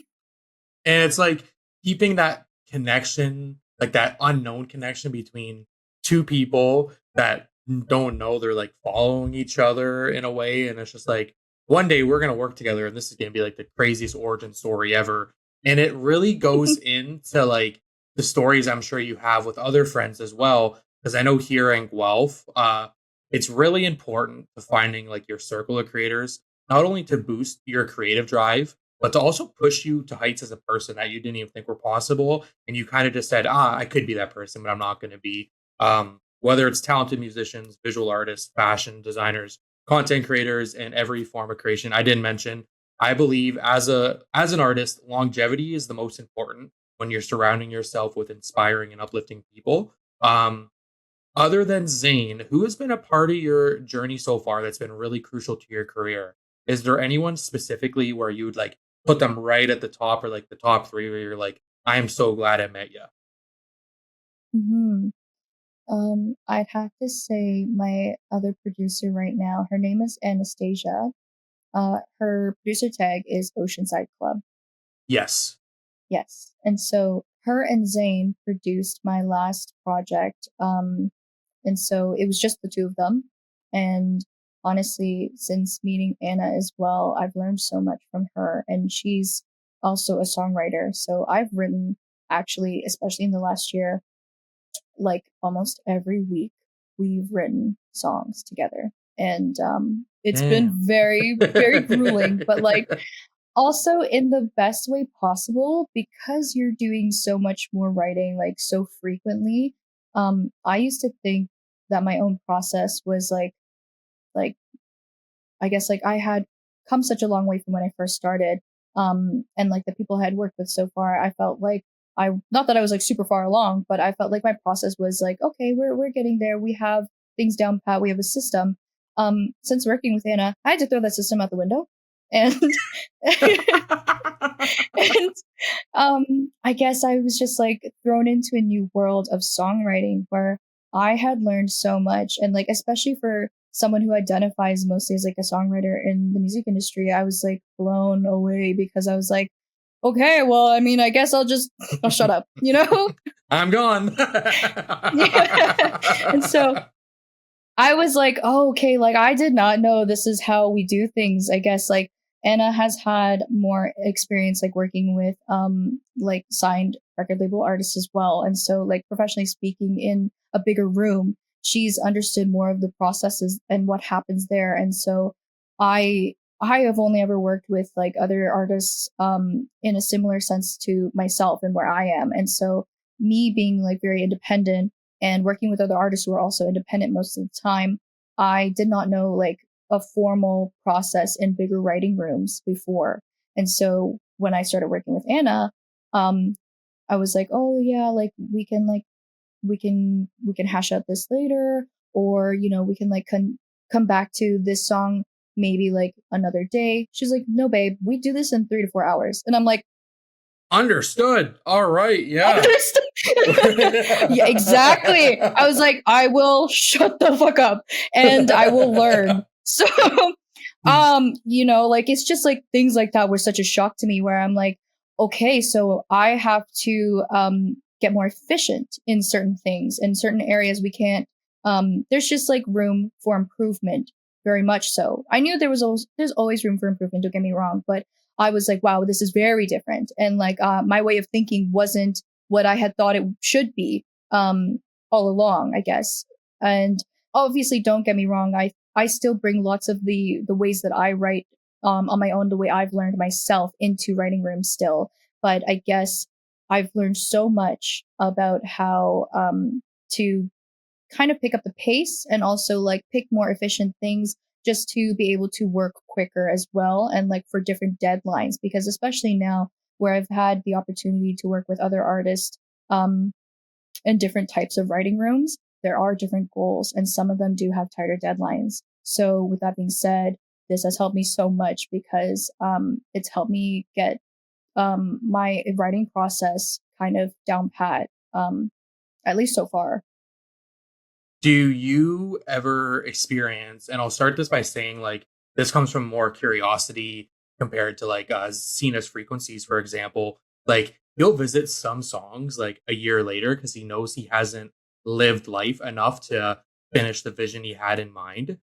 and it's like keeping that connection, like that unknown connection between two people that don't know they're like following each other in a way. And it's just like one day we're going to work together and this is going to be like the craziest origin story ever. And it really goes into like the stories I'm sure you have with other friends as well. Because I know here in Guelph, it's really important to finding like your circle of creators, not only to boost your creative drive, but to also push you to heights as a person that you didn't even think were possible. And you kind of just said, I could be that person, but I'm not going to be. Whether it's talented musicians, visual artists, fashion designers, content creators, and every form of creation. I didn't mention, I believe as an artist, longevity is the most important when you're surrounding yourself with inspiring and uplifting people. Other than Zane, who has been a part of your journey so far that's been really crucial to your career? Is there anyone specifically where you would like put them right at the top or like the top three where you're like, I am so glad I met you? Hmm. I'd have to say my other producer right now, her name is Anastasia. Her producer tag is Oceanside Club. Yes. Yes. And so her and Zane produced my last project. And so it was just the two of them. And honestly, since meeting Anna as well, I've learned so much from her. And she's also a songwriter. So I've written, actually, especially in the last year, like almost every week, we've written songs together. And it's been Damn. very, very grueling, but like also in the best way possible because you're doing so much more writing like so frequently. I used to think that my own process was like I guess like I had come such a long way from when I first started. And like the people I had worked with so far, I felt like I not that I was like super far along, but I felt like my process was like, okay, we're getting there. We have things down pat, we have a system. Since working with Anna, I had to throw that system out the window. And and I guess I was just like thrown into a new world of songwriting where I had learned so much. And like, especially for someone who identifies mostly as like a songwriter in the music industry, I was like blown away because I was like, okay, well, I mean, I guess I'll shut up, you know? I'm gone. Yeah. And so I was like, oh, okay, like I did not know this is how we do things. I guess like Anna has had more experience like working with like signed record label artists as well. And so like professionally speaking in a bigger room, she's understood more of the processes and what happens there. And so I have only ever worked with like other artists in a similar sense to myself and where I am. And so me being like very independent and working with other artists who are also independent most of the time, I did not know like a formal process in bigger writing rooms before. And so when I started working with Anna, um, I was like, oh yeah, like we can hash out this later, or you know, we can like come back to this song maybe like another day. She's like, no, babe, we do this in 3 to 4 hours, and I'm like, Understood. All right. Yeah. understood. Yeah, exactly. I was like, I will shut the fuck up and I will learn. So, you know, like it's just like things like that were such a shock to me where I'm like, okay, so I have to get more efficient in certain things. In certain areas we can't there's just like room for improvement, very much so. I knew there's always room for improvement, don't get me wrong, but I was like, wow, this is very different. And like my way of thinking wasn't what I had thought it should be all along, I guess. And obviously, don't get me wrong, I still bring lots of the ways that I write on my own, the way I've learned myself into writing rooms still. But I guess I've learned so much about how to kind of pick up the pace and also like pick more efficient things just to be able to work quicker as well and like for different deadlines, because especially now where I've had the opportunity to work with other artists um in different types of writing rooms, there are different goals and some of them do have tighter deadlines. So with that being said, this has helped me so much because it's helped me get my writing process kind of down pat, at least so far. Do you ever experience, and I'll start this by saying like this comes from more curiosity compared to like Cena's frequencies, for example. Like he'll visit some songs like a year later because he knows he hasn't lived life enough to finish the vision he had in mind.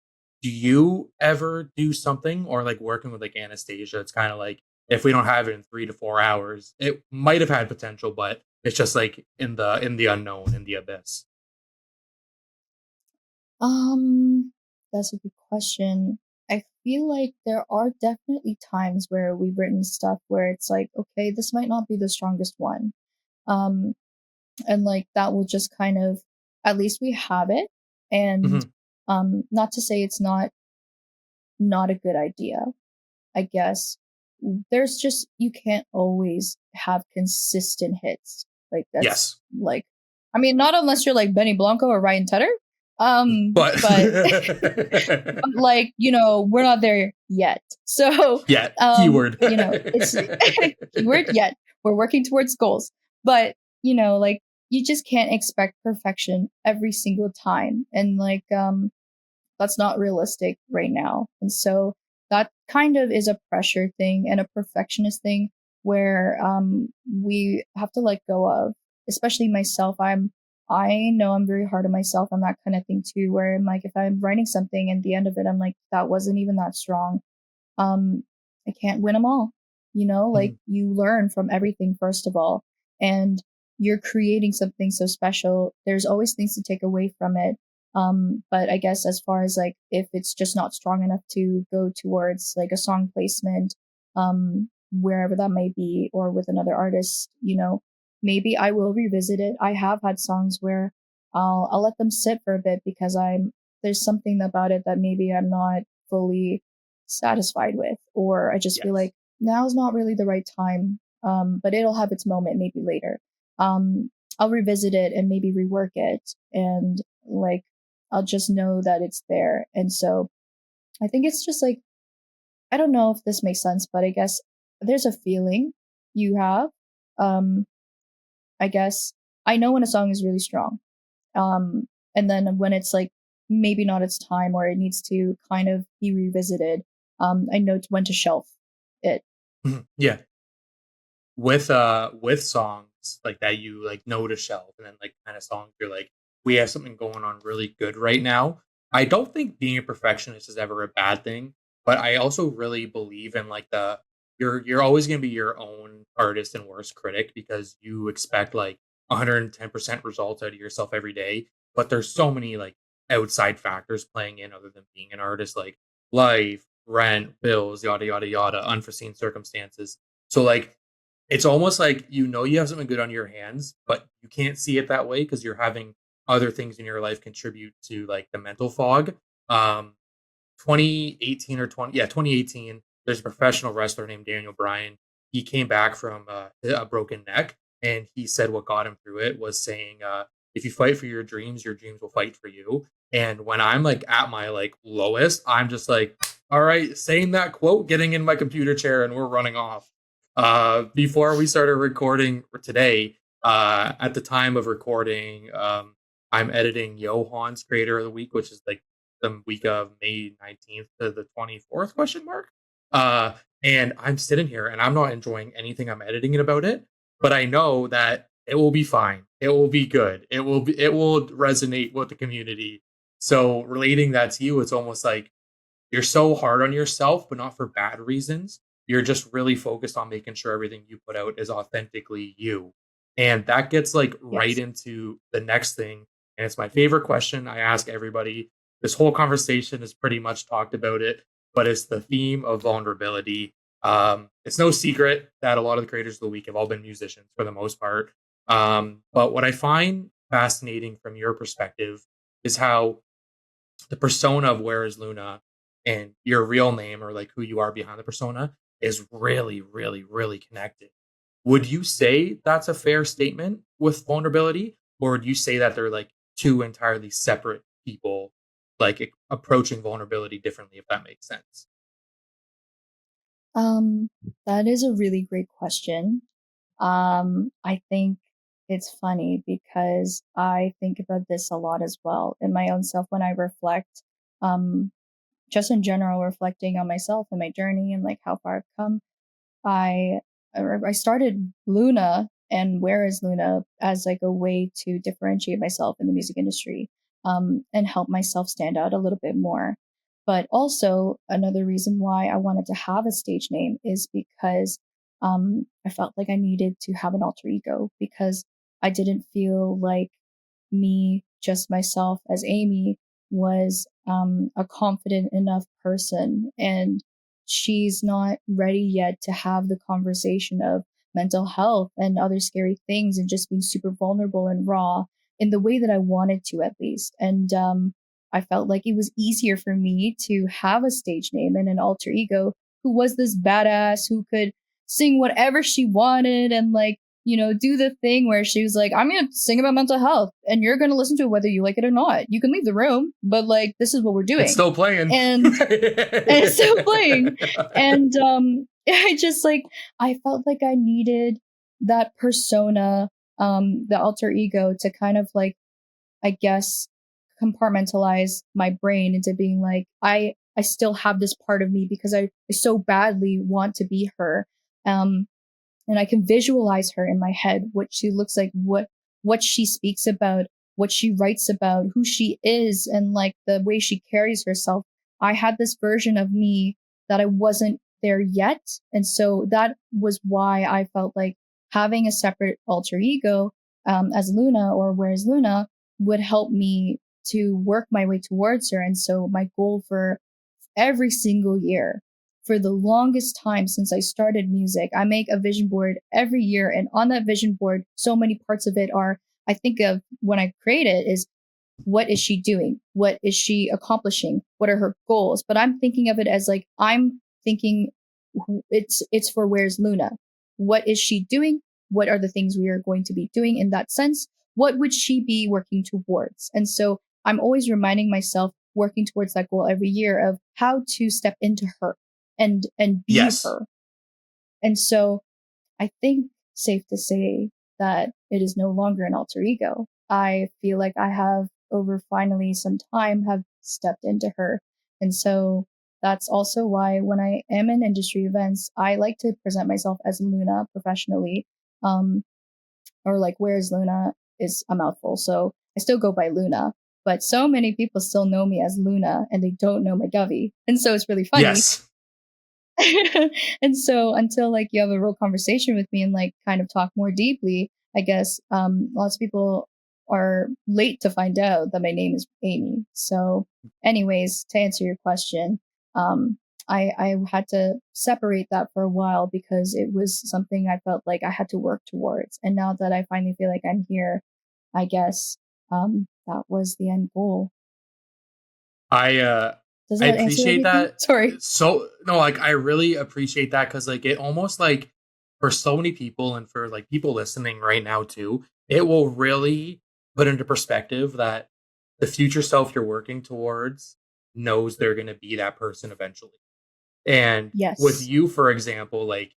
Do you ever do something or like working with like Anastasia? It's kind of like if we don't have it in 3 to 4 hours, it might have had potential, but it's just like in the unknown, in the abyss. That's a good question. I feel like there are definitely times where we've written stuff where it's like, okay, this might not be the strongest one. Um, and like that will just kind of, at least we have it. And Mhm. not to say it's not a good idea, I guess. There's just you can't always have consistent hits. Like that's Yes. like I mean, not unless you're like Benny Blanco or Ryan Tedder. But But like, we're not there yet. So, yeah, keyword. it's keyword yet. We're working towards goals. But, like, you just can't expect perfection every single time. And like, that's not realistic right now. And so that kind of is a pressure thing and a perfectionist thing where we have to let go of, especially myself. I know I'm very hard on myself on that kind of thing too, where I'm like, if I'm writing something and the end of it, I'm like, that wasn't even that strong. um I can't win them all. Like, Mhm. you learn from everything first of all, and you're creating something so special. There's always things to take away from it. But I guess as far as like if it's just not strong enough to go towards like a song placement, wherever that may be, or with another artist, maybe I will revisit it. I have had songs where I'll let them sit for a bit because there's something about it that maybe I'm not fully satisfied with, or I just feel Yes. like now's not really the right time. But it'll have its moment maybe later. I'll revisit it and maybe rework it, and like I'll just know that it's there. And so I think it's just like, I don't know if this makes sense, but I guess there's a feeling you have. Um, I guess I know when a song is really strong. And then when it's like maybe not its time or it needs to kind of be revisited, I know when to shelf it. Mhm. Yeah. With songs like that you like know to shelf, and then like kind of songs you're like, we have something going on really good right now. I don't think being a perfectionist is ever a bad thing, but I also really believe in like you're always going to be your own artist and worst critic because you expect like 110% results out of yourself every day, but there's so many like outside factors playing in other than being an artist, like life, rent, bills, yada yada yada, unforeseen circumstances. So like it's almost like you have something good on your hands, but you can't see it that way because you're having other things in your life contribute to like the mental fog. Um, 2018 or 2018, there's a professional wrestler named Daniel Bryan. He came back from a broken neck, and he said what got him through it was saying, if you fight for your dreams will fight for you. And when I'm like at my like lowest, I'm just like, all right, saying that quote, getting in my computer chair, and we're running off. Before we started recording today, at the time of recording, I'm editing Johan's Creator of the Week, which is like the week of May 19th to the 24th question mark. Uh, and I'm sitting here and I'm not enjoying anything I'm editing about it, but I know that it will be fine. It will be good. It will resonate with the community. So relating that to you, it's almost like you're so hard on yourself, but not for bad reasons. You're just really focused on making sure everything you put out is authentically you. And that gets like right Yes. into the next thing. And it's my favorite question I ask everybody. This whole conversation has pretty much talked about it, but it's the theme of vulnerability. It's no secret that a lot of the creators of the week have all been musicians for the most part. But what I find fascinating from your perspective is how the persona of Where is Luna and your real name or like who you are behind the persona is really, really, really connected. Would you say that's a fair statement with vulnerability? Or would you say that they're like two entirely separate people, like approaching vulnerability differently, if that makes sense? Um, that is a really great question. I think it's funny because I think about this a lot as well in my own self when I reflect. Um, just in general, reflecting on myself and my journey and like how far I've come. I I started Luna and Where is Luna as like a way to differentiate myself in the music industry, and help myself stand out a little bit more. But also another reason why I wanted to have a stage name is because I felt like I needed to have an alter ego because I didn't feel like me, just myself as Amy, was a confident enough person. And she's not ready yet to have the conversation of mental health and other scary things and just being super vulnerable and raw in the way that I wanted to, at least. And I felt like it was easier for me to have a stage name and an alter ego who was this badass who could sing whatever she wanted and like do the thing where she was like, I'm going to sing about mental health and you're going to listen to it whether you like it or not. You can leave the room, but like, this is what we're doing. It's still playing. And it's still playing. And I just like, I felt like I needed that persona, the alter ego to kind of like, I guess, compartmentalize my brain into being like, I still have this part of me because I so badly want to be her. And I can visualize her in my head, what she looks like, what she speaks about, what she writes about, who she is, and like the way she carries herself. I had this version of me that I wasn't there yet. And so that was why I felt like having a separate alter ego as Luna or Where's Luna would help me to work my way towards her. And so my goal for every single year, for the longest time since I started music, I make a vision board every year. And on that vision board, so many parts of it are, I think of when I create it is, what is she doing? What is she accomplishing? What are her goals? But I'm thinking of it as like, I'm thinking it's for Where's Luna? What is she doing? What are the things we are going to be doing in that sense? What would she be working towards? And so I'm always reminding myself, working towards that goal every year, of how to step into her and be Yes. her. And so I think safe to say that it is no longer an alter ego. I feel like I have over finally some time have stepped into her. And so that's also why when I am in industry events, I like to present myself as Luna professionally. Or like Where's Luna is a mouthful. So I still go by Luna, but so many people still know me as Luna and they don't know my Govey. And so it's really funny. Yes. And so until like you have a real conversation with me and like kind of talk more deeply, I guess lots of people are late to find out that my name is Amy. So anyways, to answer your question, I had to separate that for a while because it was something I felt like I had to work towards. And now that I finally feel like I'm here, I guess that was the end goal. Does I that answer appreciate everything? that. Sorry. So no, like I really appreciate that because like it almost like for so many people and for like people listening right now too, it will really put into perspective that the future self you're working towards knows they're going to be that person eventually. And Yes. with you, for example, like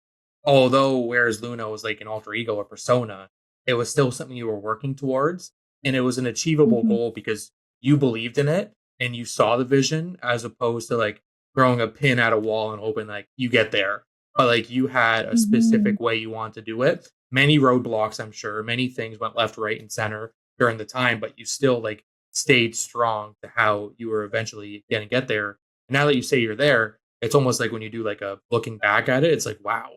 although Where's Luna was like an alter ego or persona, it was still something you were working towards, and it was an achievable Mhm. goal because you believed in it and you saw the vision, as opposed to like throwing a pin at a wall and hoping like you get there. But like you had a Mhm. specific way you want to do it. Many roadblocks, I'm sure, many things went left, right, and center during the time, but you still like stayed strong to how you were eventually going to get there. And now that you say you're there, it's almost like when you do like a looking back at it, it's like, wow,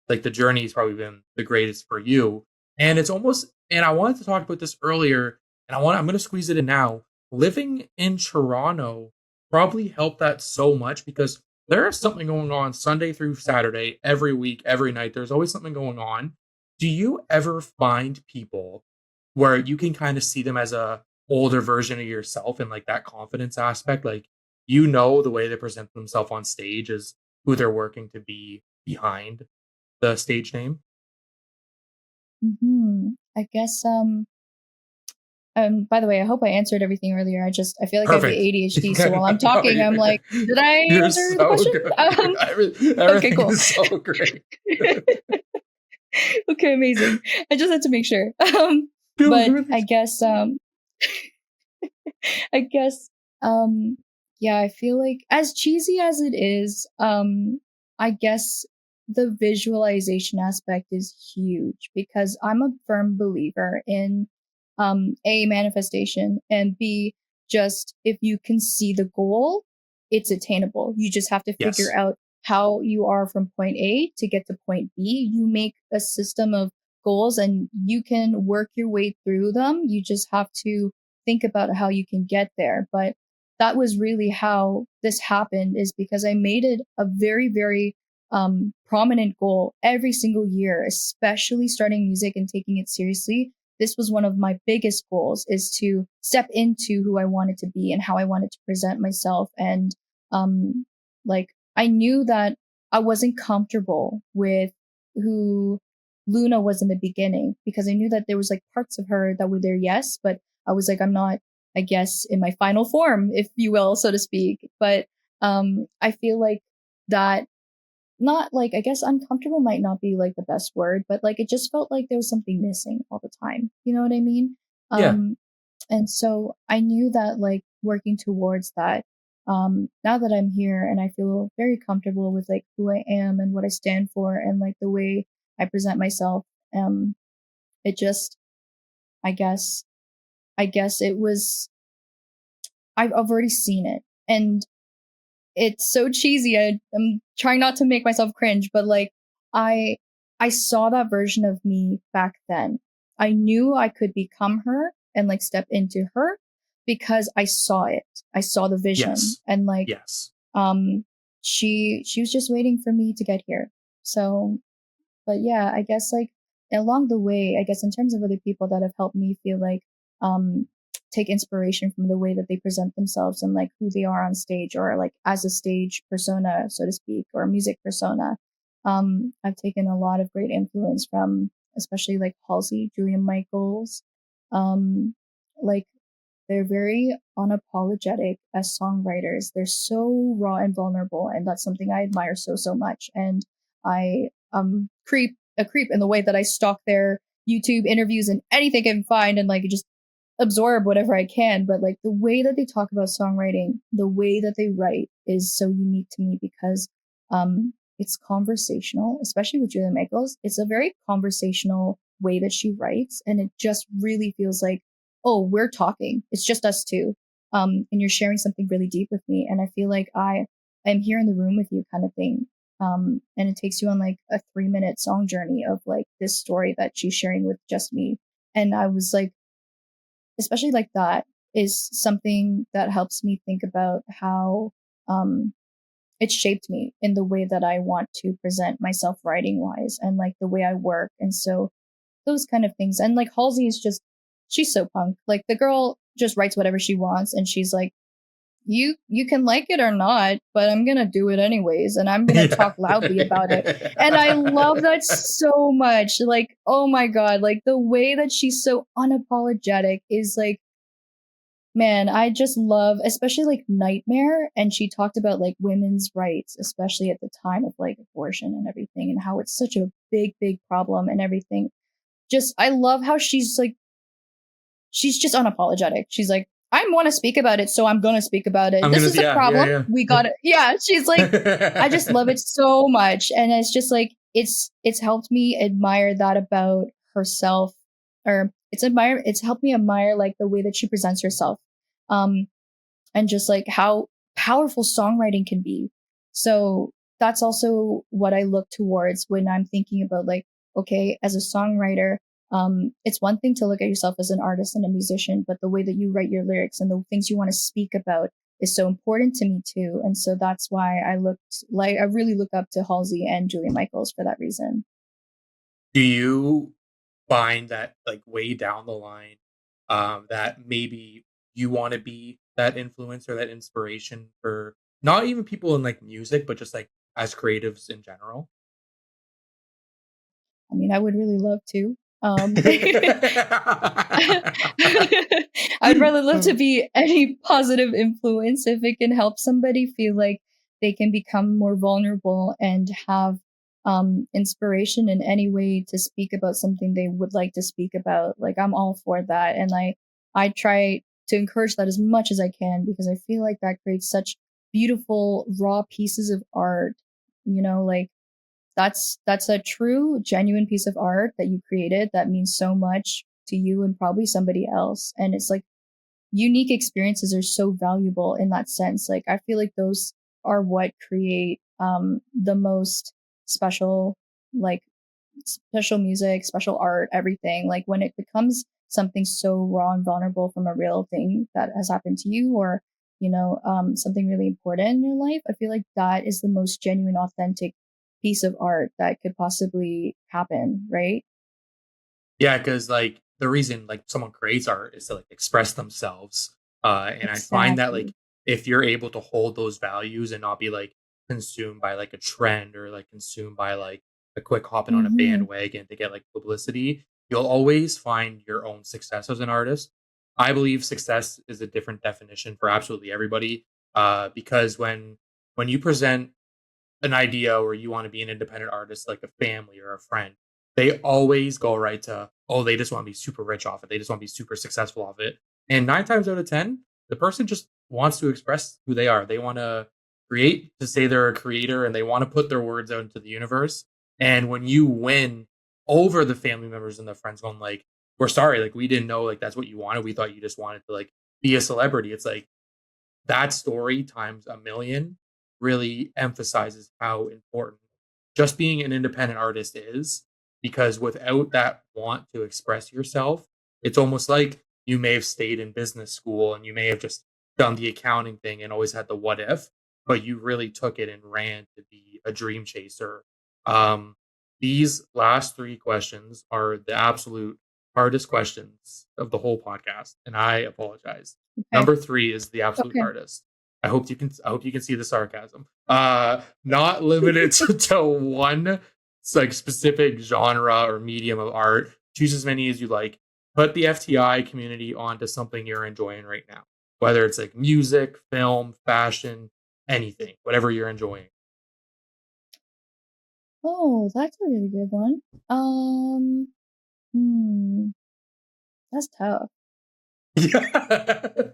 like the journey has probably been the greatest for you. And it's almost, and I wanted to talk about this earlier, and I'm going to squeeze it in now. Living in Toronto probably helped that so much because there is something going on Sunday through Saturday, every week, every night. There's always something going on. Do you ever find people where you can kind of see them as a older version of yourself and like that confidence aspect? Like, the way they present themselves on stage is who they're working to be behind the stage name. I guess by the way, I hope I answered everything earlier. I feel like I have Perfect. ADHD, so while I'm talking, I'm like, did I You're answer the so question? good. Okay, Everything cool. is so great. Okay, amazing. I just had to make sure. But I guess I guess yeah, I feel like as cheesy as it is, I guess the visualization aspect is huge because I'm a firm believer in A, manifestation, and B, just if you can see the goal, it's attainable. You just have to figure Yes. out how you are from point A to get to point B. You make a system of goals and you can work your way through them. You just have to think about how you can get there. But that was really how this happened, is because I made it a very, very prominent goal every single year, especially starting music and taking it seriously. This was one of my biggest goals, is to step into who I wanted to be and how I wanted to present myself. And like I knew that I wasn't comfortable with who Luna was in the beginning, because I knew that there was like parts of her that were there, yes, but I was like, I'm not, I guess, in my final form, if you will, so to speak. But I feel like that, not like, I guess uncomfortable might not be like the best word, but like it just felt like there was something missing all the time. You know what I mean? Yeah. And so I knew that like working towards that, now that I'm here and I feel very comfortable with like who I am and what I stand for and like the way I present myself, it just, I guess, it was, I've already seen it. And it's so cheesy. I'm trying not to make myself cringe, but like I I saw that version of me back then. I knew I could become her and like step into her because I saw it. I saw the vision, Yes. and like Yes. um she was just waiting for me to get here. So, but yeah, I guess like along the way, I guess in terms of other people that have helped me feel like um take inspiration from the way that they present themselves and like who they are on stage, or like as a stage persona, so to speak, or music persona. I've taken a lot of great influence from, especially like Halsey, Julian Michaels. Like they're very unapologetic as songwriters. They're so raw and vulnerable, and that's something I admire so much. And I creep in the way that I stalk their YouTube interviews and anything I can find, and like just absorb whatever I can. But like the way that they talk about songwriting, the way that they write is so unique to me, because it's conversational, especially with Julia Michaels. It's a very conversational way that she writes, and it just really feels like, oh, we're talking. It's just us two. And you're sharing something really deep with me. And I feel like I'm here in the room with you, kind of thing. And it takes you on like a 3-minute song journey of like this story that she's sharing with just me. And I was like, especially like that is something that helps me think about how it shaped me in the way that I want to present myself writing wise, and like the way I work. And so those kind of things. And like Halsey is just, she's so punk. Like the girl just writes whatever she wants, and she's like, you can like it or not, but I'm gonna do it anyways, and I'm gonna talk loudly about it. And I love that so much. Like, oh my god, like the way that she's so unapologetic is like, man, I just love, especially like Nightmare. And she talked about like women's rights, especially at the time of like abortion and everything, and how it's such a big problem and everything. Just, I love how she's like, she's just unapologetic. She's like, I want to speak about it, so I'm going to speak about it. I'm This gonna is a yeah, problem. yeah, We got it. Yeah, she's like, I just love it so much. And it's just like, it's helped me admire that about herself, or it's helped me admire like the way that she presents herself. Um, and just like how powerful songwriting can be. So that's also what I look towards when I'm thinking about like, okay, as a songwriter, it's one thing to look at yourself as an artist and a musician, but the way that you write your lyrics and the things you want to speak about is so important to me too. And so that's why I really look up to Halsey and Julia Michaels for that reason. Do you find that like way down the line, that maybe you want to be that influence or that inspiration for not even people in like music, but just like as creatives in general? I mean, I would really love to. I'd rather love to be any positive influence if it can help somebody feel like they can become more vulnerable and have inspiration in any way to speak about something they would like to speak about. Like, I'm all for that. And I try to encourage that as much as I can, because I feel like that creates such beautiful, raw pieces of art. You know, like that's a true, genuine piece of art that you created that means so much to you and probably somebody else. And it's like unique experiences are so valuable in that sense. Like I feel like those are what create the most special, like special music, special art, everything. Like when it becomes something so raw and vulnerable from a real thing that has happened to you, or something really important in your life, I feel like that is the most genuine, authentic piece of art that could possibly happen, right? Yeah, because like the reason like someone creates art is to like express themselves. And I find that like Exactly. if you're able to hold those values and not be like consumed by like a trend or like consumed by like a quick hopping on a bandwagon to get like publicity. You'll always find your own success as an artist. I believe success is a different definition for absolutely everybody. Because when you present an idea or you want to be an independent artist, like a family or a friend, they always go right to, oh, they just want to be super rich off it. They just want to be super successful off it. And 9 times out of 10, the person just wants to express who they are. They want to create, to say they're a creator, and they want to put their words out into the universe. And when you win over the family members and the friends going like, we're sorry, like we didn't know like that's what you wanted. We thought you just wanted to like be a celebrity. It's like that story times a million really emphasizes how important just being an independent artist is, because without that want to express yourself, it's almost like you may have stayed in business school and you may have just done the accounting thing and always had the what if, but you really took it and ran to be a dream chaser. um these last three questions are the absolute hardest questions of the whole podcast, and I apologize. Okay. Number three is the absolute Okay. hardest. I hope you can see the sarcasm. Not limited to one like specific genre or medium of art. Choose as many as you like. Put the FTI community onto something you're enjoying right now, whether it's like music, film, fashion, anything, whatever you're enjoying. Oh, that's a really good one. That's tough. Yeah.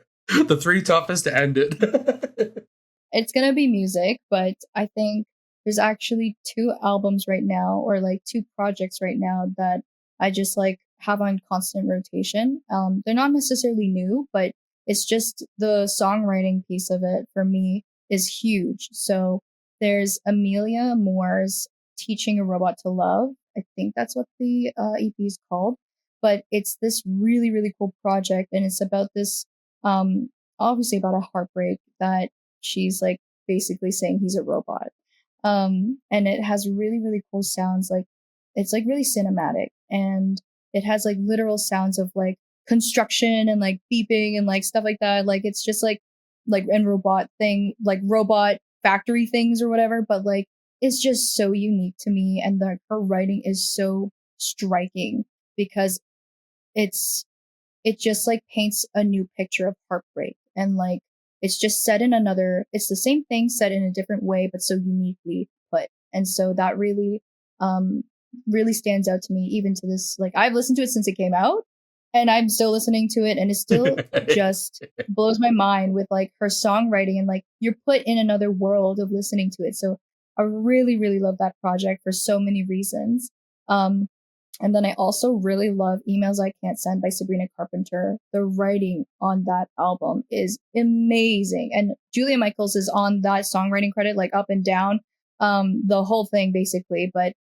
The three toughest to end it. It's gonna be music, but I think there's actually two albums right now, or like two projects right now that I just like have on constant rotation. They're not necessarily new, but it's just the songwriting piece of it for me is huge. So there's Amelia Moore's Teaching a Robot to Love. I think that's what the EP is called. But it's this really, really cool project, and it's about this, obviously about a heartbreak that she's like basically saying he's a robot. And it has really, really cool sounds. Like it's like really cinematic, and it has like literal sounds of like construction and like beeping and like stuff like that. Like it's just like and robot thing, like robot factory things or whatever. But like it's just so unique to me, and her writing is so striking because it's it just like paints a new picture of heartbreak, and like it's just set in another, it's the same thing set in a different way but so uniquely put. And so that really really stands out to me even to this. Like I've listened to it since it came out, and I'm still listening to it, and it still just blows my mind with like her songwriting, and like you're put in another world of listening to it. So I really, really love that project for so many reasons. And then I also really love Emails I Can't Send by Sabrina Carpenter. The writing on that album is amazing. And Julia Michaels is on that songwriting credit, like up and down, the whole thing basically. But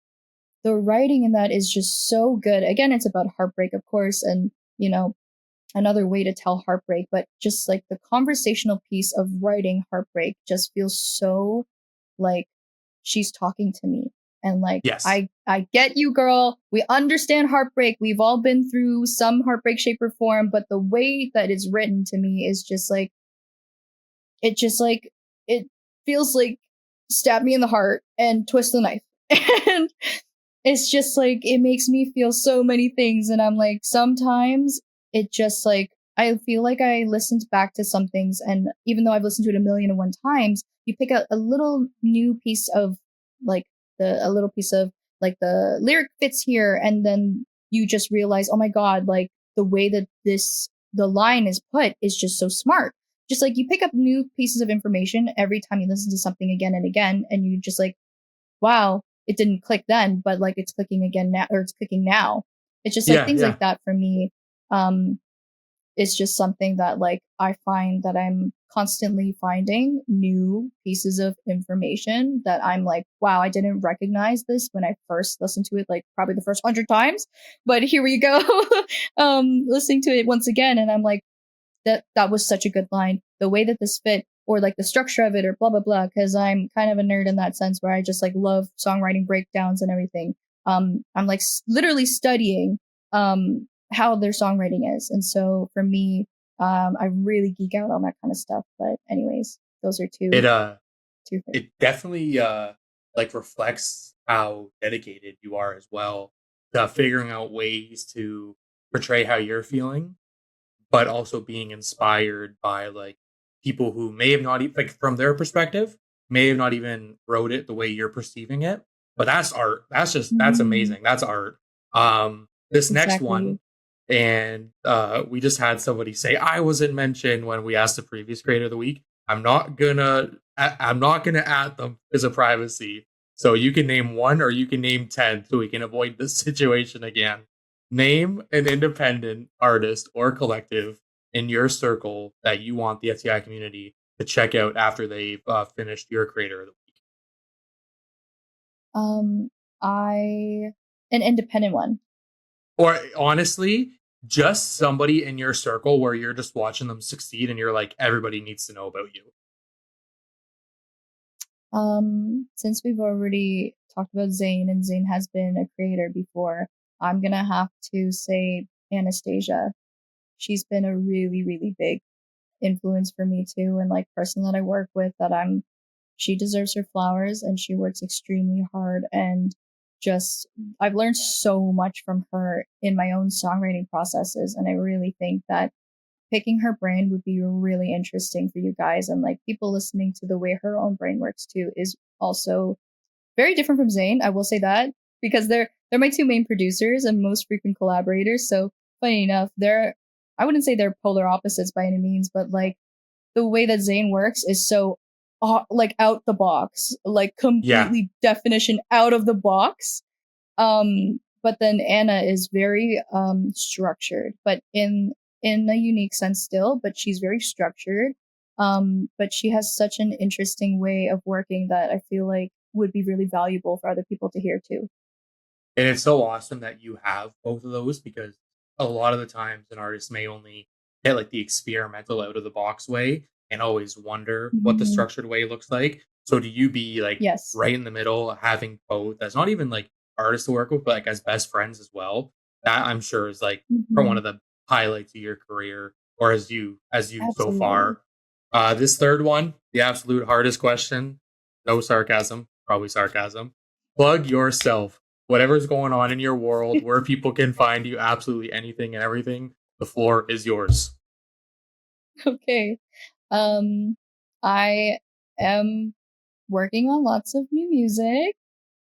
the writing in that is just so good. Again, it's about heartbreak, of course, and, you know, another way to tell heartbreak, but just like the conversational piece of writing heartbreak just feels so like she's talking to me. And like, Yes. I get you, girl. We understand heartbreak. We've all been through some heartbreak, shape, or form. But the way that it's written to me is just like, it feels like stab me in the heart and twist the knife. And it's just like, it makes me feel so many things. And I'm like, sometimes it just like, I feel like I listened back to some things, and even though I've listened to it 1,000,001 times, you pick out a little new piece of like a little piece of like the lyric fits here, and then you just realize, oh my god, like the way that the line is put is just so smart. Just like you pick up new pieces of information every time you listen to something again and again, and you just like, wow, it didn't click then, but like it's clicking again now, or it's clicking now. It's just like things like that for me. It's just something that like I find that I'm constantly finding new pieces of information that I'm like, wow, I didn't recognize this when I first listened to it, like probably the first 100 times. But here we go, listening to it once again, and I'm like, that was such a good line. The way that this fit, or like the structure of it, or blah blah blah. Because I'm kind of a nerd in that sense, where I just like love songwriting breakdowns and everything. I'm like literally studying how their songwriting is, and so for me, I really geek out on that kind of stuff. But anyways, those are two. It definitely like reflects how dedicated you are as well to figuring out ways to portray how you're feeling, but also being inspired by like people who may have not like from their perspective may have not even wrote it the way you're perceiving it. But that's art. That's Mhm. amazing. That's art. This next one, Exactly. and we just had somebody say I wasn't mentioned when we asked the previous creator of the week. I'm not gonna add them because of privacy. So you can name one or you can name 10 so we can avoid this situation again. Name an independent artist or collective in your circle that you want the FTI community to check out after they've finished your creator of the week. Um, I an independent one. Or honestly, just somebody in your circle where you're just watching them succeed and you're like, everybody needs to know about you. Since we've already talked about Zane and Zane has been a creator before, I'm gonna have to say Anastasia. She's been a really, really big influence for me too, and like person that I work with that she deserves her flowers and she works extremely hard and just I've learned so much from her in my own songwriting processes, and I really think that picking her brain would be really interesting for you guys, and like people listening to the way her own brain works too is also very different from Zayn. I will say that because they're my two main producers and most frequent collaborators. So funny enough, I wouldn't say they're polar opposites by any means, but like the way that Zayn works is so like out the box, like Yeah. completely definition out of the box. But then Anna is very structured, but in a unique sense still, but she's very structured. But she has such an interesting way of working that I feel like would be really valuable for other people to hear too. And it's so awesome that you have both of those because a lot of the times an artist may only get like the experimental out of the box way and always wonder what the Mhm. structured way looks like. So do you be like Yes. right in the middle, having both as not even like artists to work with, but like as best friends as well? That I'm sure is like for one Mhm. of the highlights of your career or as you so Absolutely. far. This third one, the absolute hardest question, no sarcasm, probably sarcasm. Plug yourself whatever's going on in your world, where people can find you, absolutely anything and everything. The floor is yours. Okay. Um, I am working on lots of new music.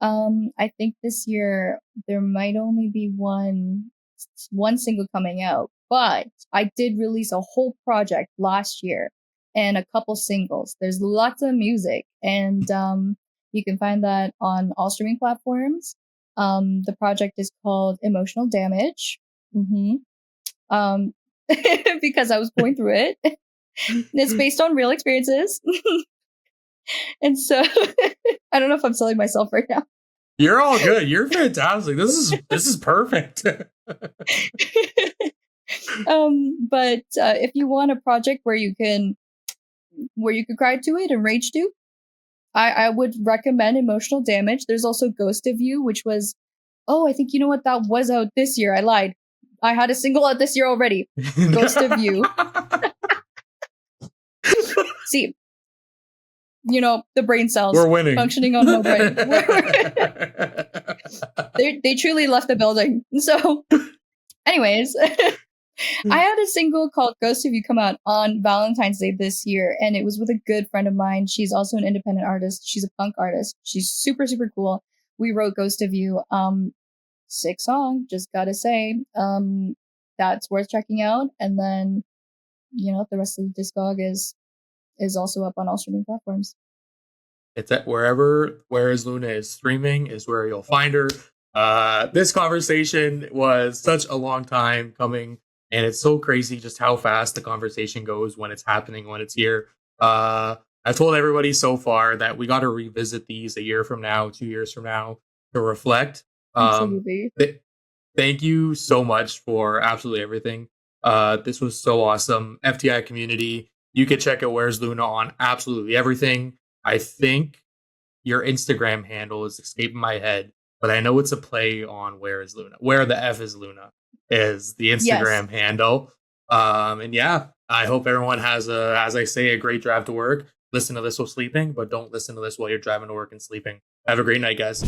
I think this year there might only be one single coming out, but I did release a whole project last year and a couple singles. There's lots of music, and you can find that on all streaming platforms. The project is called Emotional Damage. hmm Um, because I was going through it. It's based on real experiences, and so I don't know if I'm selling myself right now. You're all good. You're fantastic. This is perfect. But if you want a project where you could cry to it and rage to, I would recommend Emotional Damage. There's also Ghost of You, which was I think you know what that was out this year. I lied. I had a single out this year already. Ghost of You. See, the brain cells We're winning. functioning on mode right. They truly left the building. So, anyways, I had a single called Ghost of You come out on Valentine's Day this year, and it was with a good friend of mine. She's also an independent artist. She's a punk artist. She's super, super cool. We wrote Ghost of You. Sick song, just gotta say. That's worth checking out. And then, the rest of the discog is also up on all streaming platforms. It's at wherever Where Is Luna is streaming is where you'll find her. This conversation was such a long time coming, and it's so crazy just how fast the conversation goes when it's happening, when it's here. I've told everybody so far that we got to revisit these a year from now, 2 years from now, to reflect. Um, Absolutely. th- Thank you so much for absolutely everything. This was so awesome. FTI community, you can check out Where's Luna on absolutely everything. I think your Instagram handle is escaping my head, but I know it's a play on Where is Luna. Where the F is Luna is the Yes. Instagram handle. And yeah, I hope everyone has as I say, a great drive to work. Listen to this while sleeping, but don't listen to this while you're driving to work and sleeping. Have a great night, guys.